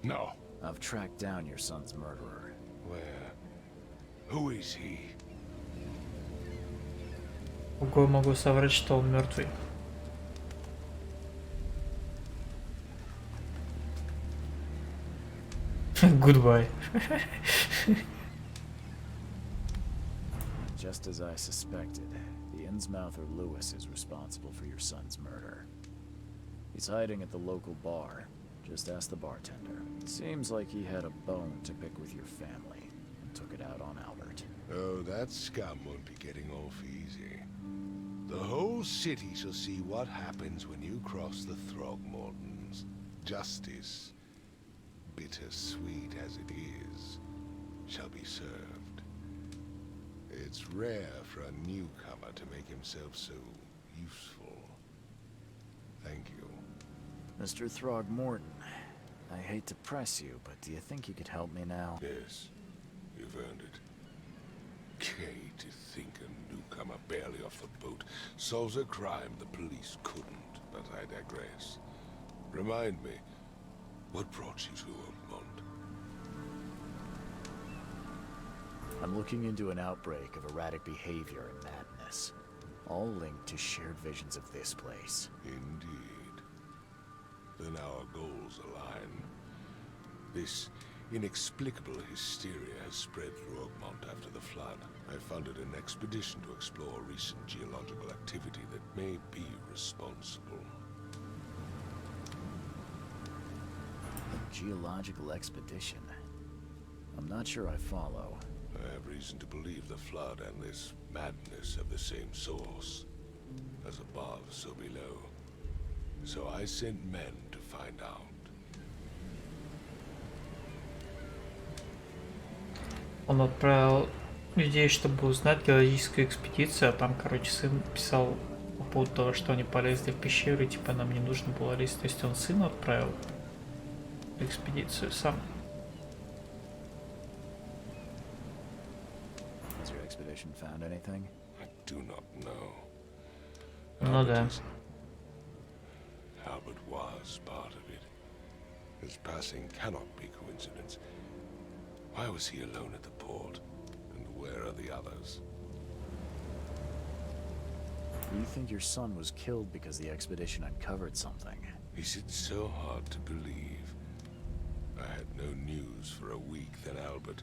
No. I've tracked down your son's murderer. Where? Who is he? Ого, могу соврать, что он мертвый. Goodbye. Just as I suspected, the Innsmouther Lewis is responsible for your son's murder. He's hiding at the local bar. Just ask the bartender. Seems like he had a bone to pick with your family and took it out on Albert. Oh, that scum won't be getting off easy. The whole city shall see what happens when you cross the Throgmortons. Justice, bittersweet as it is, shall be served. It's rare for a newcomer to make himself so useful. Thank you. Mr. Throgmorton, I hate to press you, but do you think you could help me now? Yes, you've earned it. Kay, to think a newcomer barely off the boat solves a crime the police couldn't, but I digress. Remind me, what brought you to Oakmont? I'm looking into an outbreak of erratic behavior and madness, all linked to shared visions of this place. Indeed. Then our goals align. This inexplicable hysteria has spread through Oakmont after the flood. I funded an expedition to explore recent geological activity that may be responsible. A geological expedition? I'm not sure I follow. I have reason to believe the flood and this madness have the same source. As above, so below. So I sent men to find out. Он отправил людей, чтобы узнать геологическую экспедицию, а там, короче, сын писал по поводу того, что они полезли в пещеру, и типа нам не нужно было лезть. То есть он сына отправил в экспедицию сам. Has your expedition found anything? I do not know. Ну да. Albert was part of it. His passing cannot be coincidence. Why was he alone at the port? And where are the others? Do you think your son was killed because the expedition uncovered something? Is it so hard to believe? I had no news for a week, then Albert,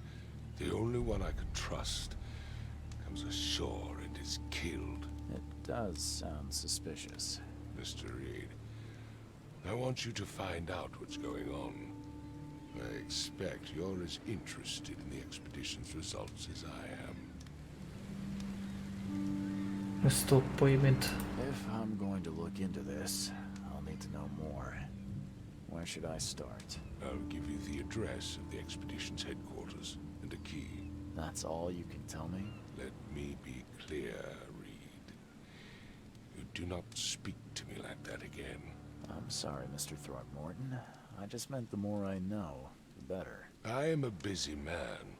the only one I could trust, comes ashore and is killed. It does sound suspicious. Mr. Reed, I want you to find out what's going on. I expect you're as interested in the expedition's results as I am. Appointment. If I'm going to look into this, I'll need to know more. Where should I start? I'll give you the address of the expedition's headquarters and a key. That's all you can tell me? Let me be clear, Reed. You do not speak to me like that again. I'm sorry, Mr. Throgmorton. I just meant the more I know, the better. I am a busy man.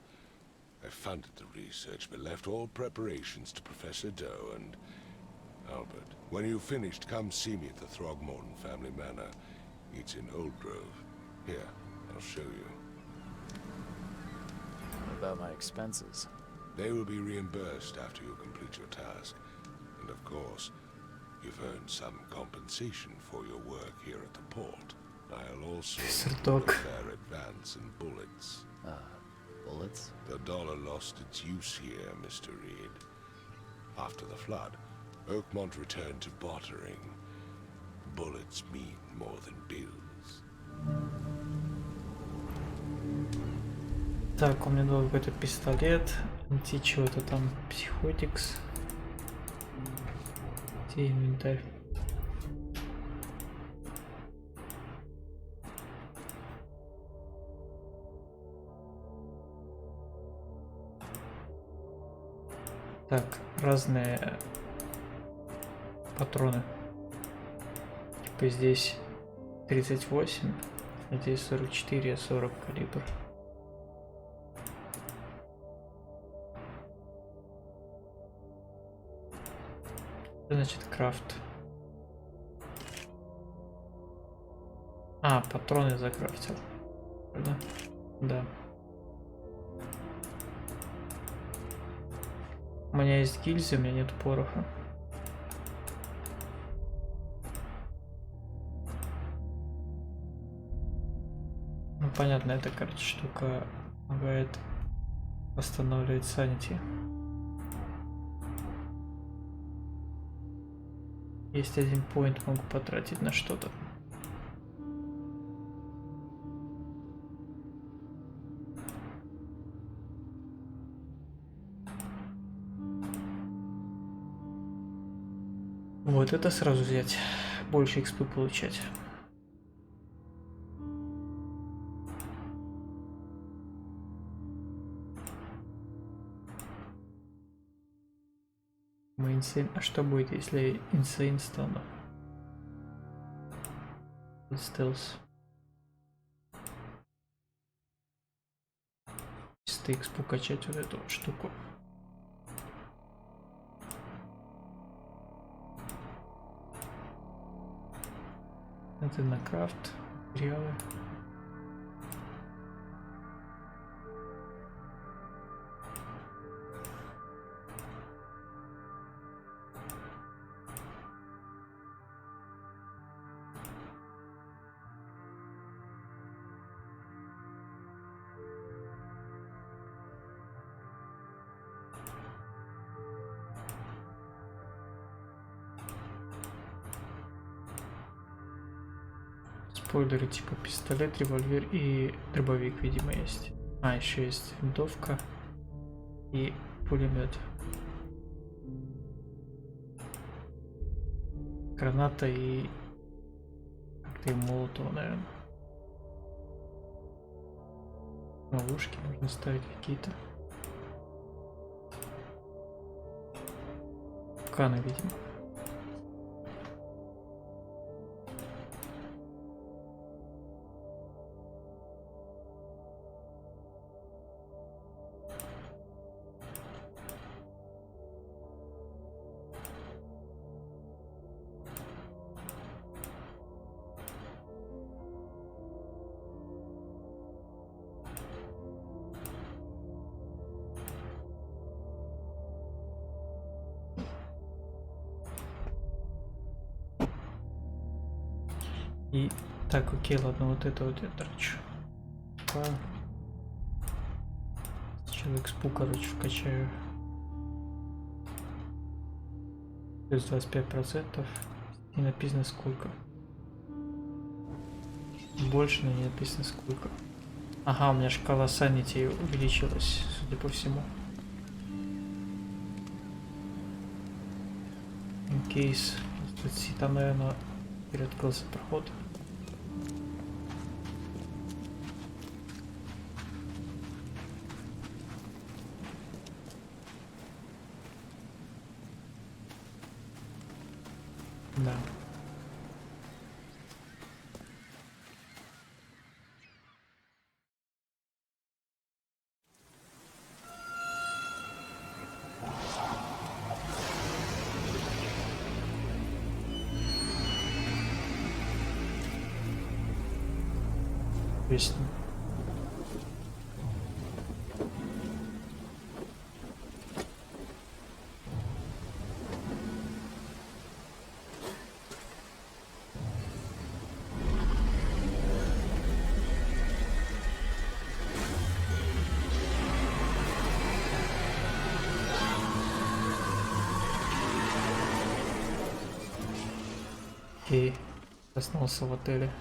I funded the research, but left all preparations to Professor Doe and Albert. When you've finished, come see me at the Throgmorton family manor. It's in Old Grove. Here, I'll show you. What about my expenses? They will be reimbursed after you complete your task. And of course, you've earned some compensation for your work here at the port. I'll also give a fair advance in bullets. Bullets? The dollar lost its use here, Mr. Reed. After the flood, Oakmont returned to bartering. Bullets mean more than bills. Так, у меня был какой-то пистолет. Анти чего-то там. Психотикс. Где инвентарь? Так, разные патроны. Типа здесь 38, а здесь 44, 40 калибр. Что значит крафт? А, патроны закрафтил. Да? Да. У меня есть гильзы, у меня нет пороха. Ну понятно, эта, короче, штука помогает восстанавливать санити. Есть один поинт, могу потратить на что-то. Вот это сразу взять, больше экспы получать. Мы инсейн. А что будет, если инсейн стану? Стелс. Чисто экспу качать вот эту штуку. Это на крафт, материалы. Спойлеры типа пистолет, револьвер и дробовик, видимо, есть. А, еще есть винтовка и пулемет. Граната и коктейль молотова, наверное. Ловушки можно ставить какие-то. Каны, видимо. И так, окей, ладно, вот это вот я трачу. Человек спу, короче, вкачаю. Плюс 25%. Не написано сколько. Больше, но не написано сколько. Ага, у меня шкала санити увеличилась, судя по всему. In case. Там, наверное, переоткрылся проход. Да. Песня. Окей, проснулся в отеле.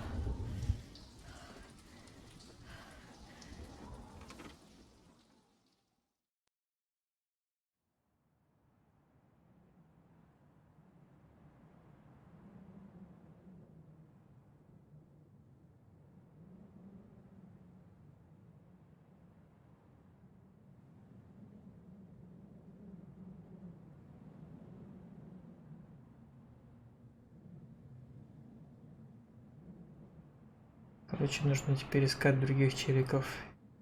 Короче, нужно теперь искать других челиков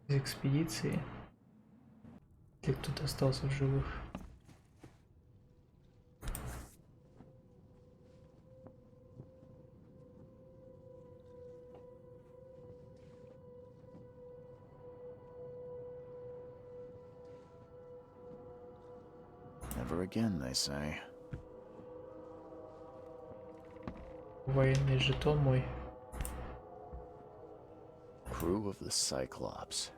из экспедиции. Если кто-то остался в живых. Never again, they say. Военный жетон мой. Crew of the Cyclops.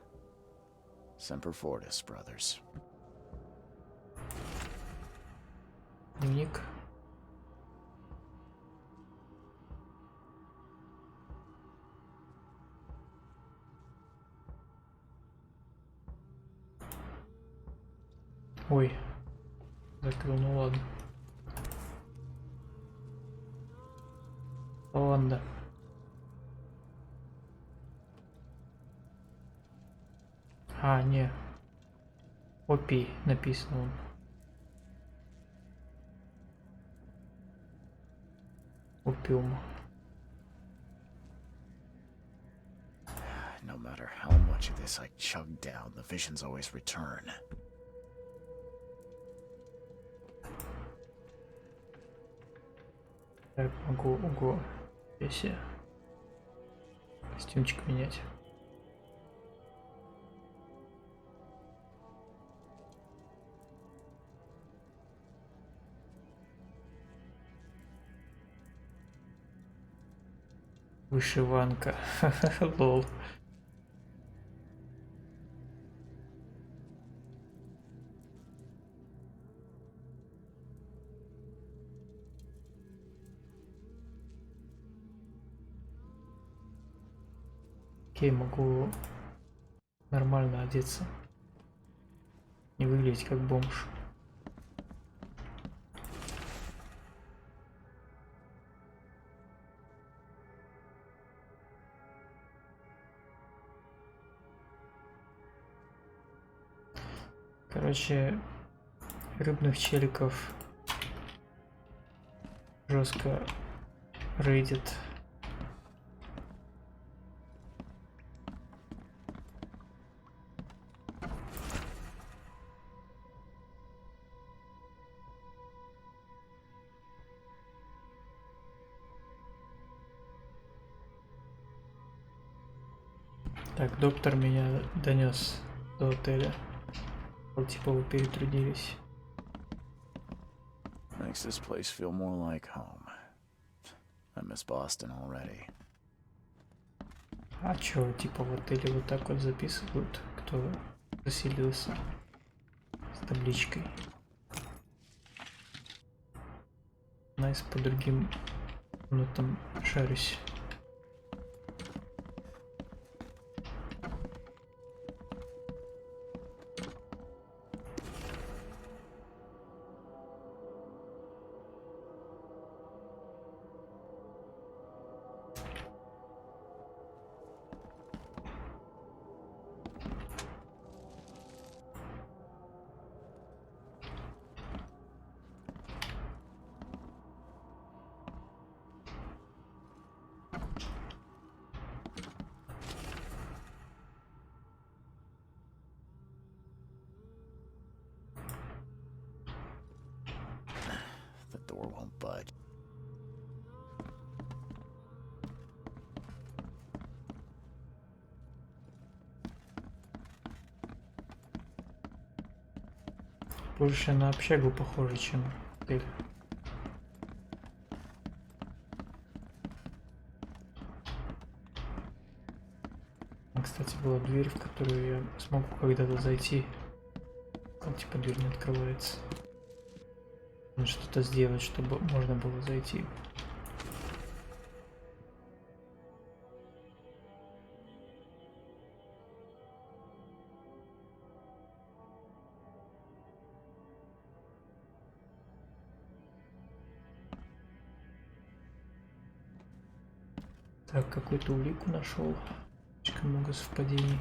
Semper Fortis, brothers. Дневник. Ой, закрыл, ну ладно. Ладно. А, не. Опий написано он. Опиум. No matter how much of this I chug down, the visions always return. Так, могу, ого, если костюмчик менять. Вышиванка. Лол. Окей, могу нормально одеться. Не выглядеть как бомж. Короче, рыбных челиков жестко рейдит. Так, доктор меня донес до отеля. Вот типа вы перетрудились. Makes this place feel more like home. I miss Boston already. А чё, типа в отеле вот так вот записывают, кто заселился с табличкой. Найс, по другим комнатам шарюсь. The door won't budge. Больше на общагу похоже, чем отель. Кстати, была дверь, в которую я смогу когда-то зайти. Как типа дверь не открывается. Надо что-то сделать, чтобы можно было зайти. Так, какую-то улику нашел. Слишком много совпадений.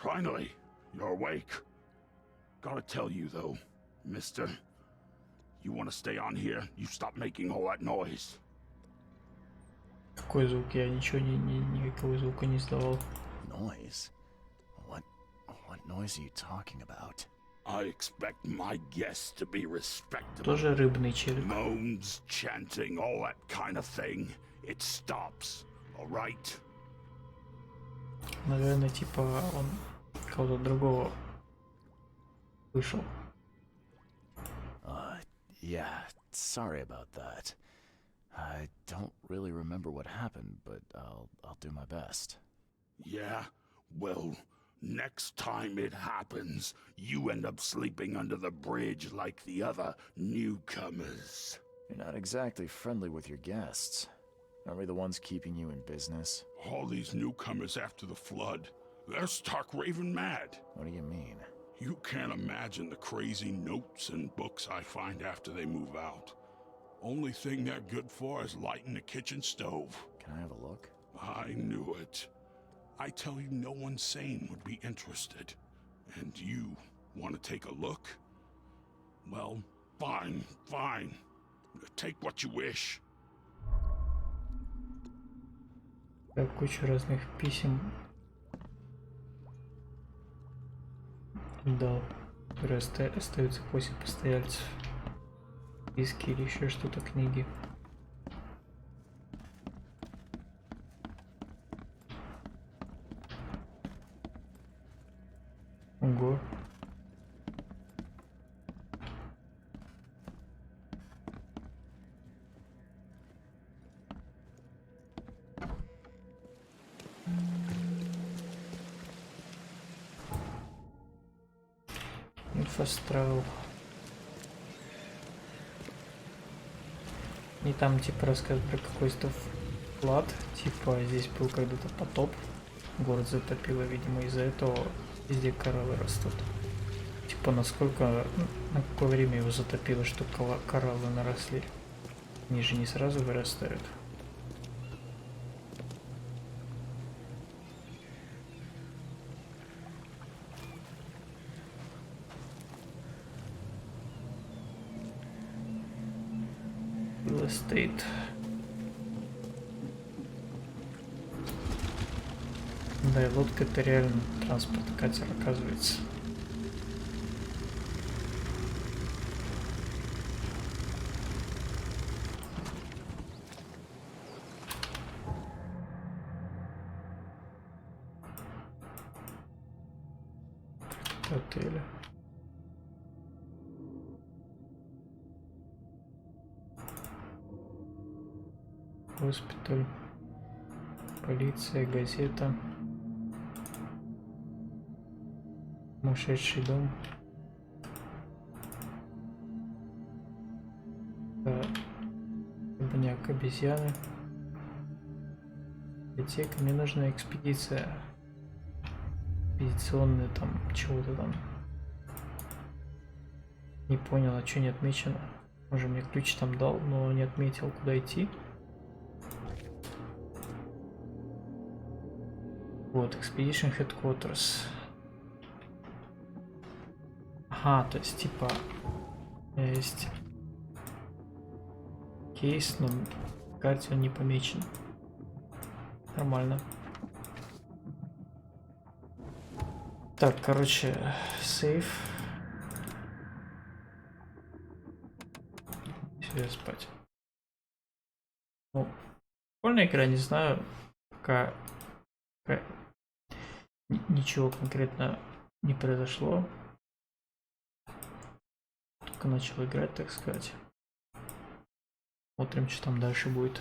Finally, you're awake. Gotta tell you though, mister, you want to stay on here, you stop making all that noise. Какой звук? Я ничего никакого звука не издавал. Noise? What noise are you talking about? I expect my guests to be respectable. Тоже рыбный череп. Moans, chanting, all that kind of thing. It stops, all right? Наверное, типа он кого-то другого вышел. Yeah, sorry about that. I don't really remember what happened, but I'll do my best. Yeah, well, next time it happens, you end up sleeping under the bridge like the other newcomers. You're not exactly friendly with your guests. Aren't we the ones keeping you in business? All these newcomers after the flood, they're stark raving mad. What do you mean? You can't imagine the crazy notes and books I find after they move out. Only thing they're good for is lighting the kitchen stove. Can I have a look? I knew it. I tell you, no one sane would be interested. And you want to take a look? Well, fine. Take what you wish. Так, куча разных писем. Да, которые остаются после постояльцев. Диски или еще что-то, книги. Ого. Инфострал. И там типа рассказ про какой-то флад. Типа здесь был когда-то потоп. Город затопило, видимо, из-за этого везде кораллы растут. Типа насколько, на какое время его затопило, что кораллы наросли. Они же не сразу вырастают. Estate. Да, и лодка это реально транспорт, катер, оказывается. Отеля. Госпиталь, полиция, газета, сумасшедший дом, особняк обезьяны, библиотека. Мне нужна экспедиция, экспедиционная там, чего-то там. Не понял, а что не отмечено? Уже мне ключ там дал, но не отметил, куда идти. Вот, Expedition Headquarters. Ага, то есть, типа, есть кейс, но в карте он не помечен. Нормально. Так, короче, сейф. Сюда спать. Ну, прикольная игра, не знаю, пока ничего конкретно не произошло. Только начал играть, так сказать. Смотрим, что там дальше будет.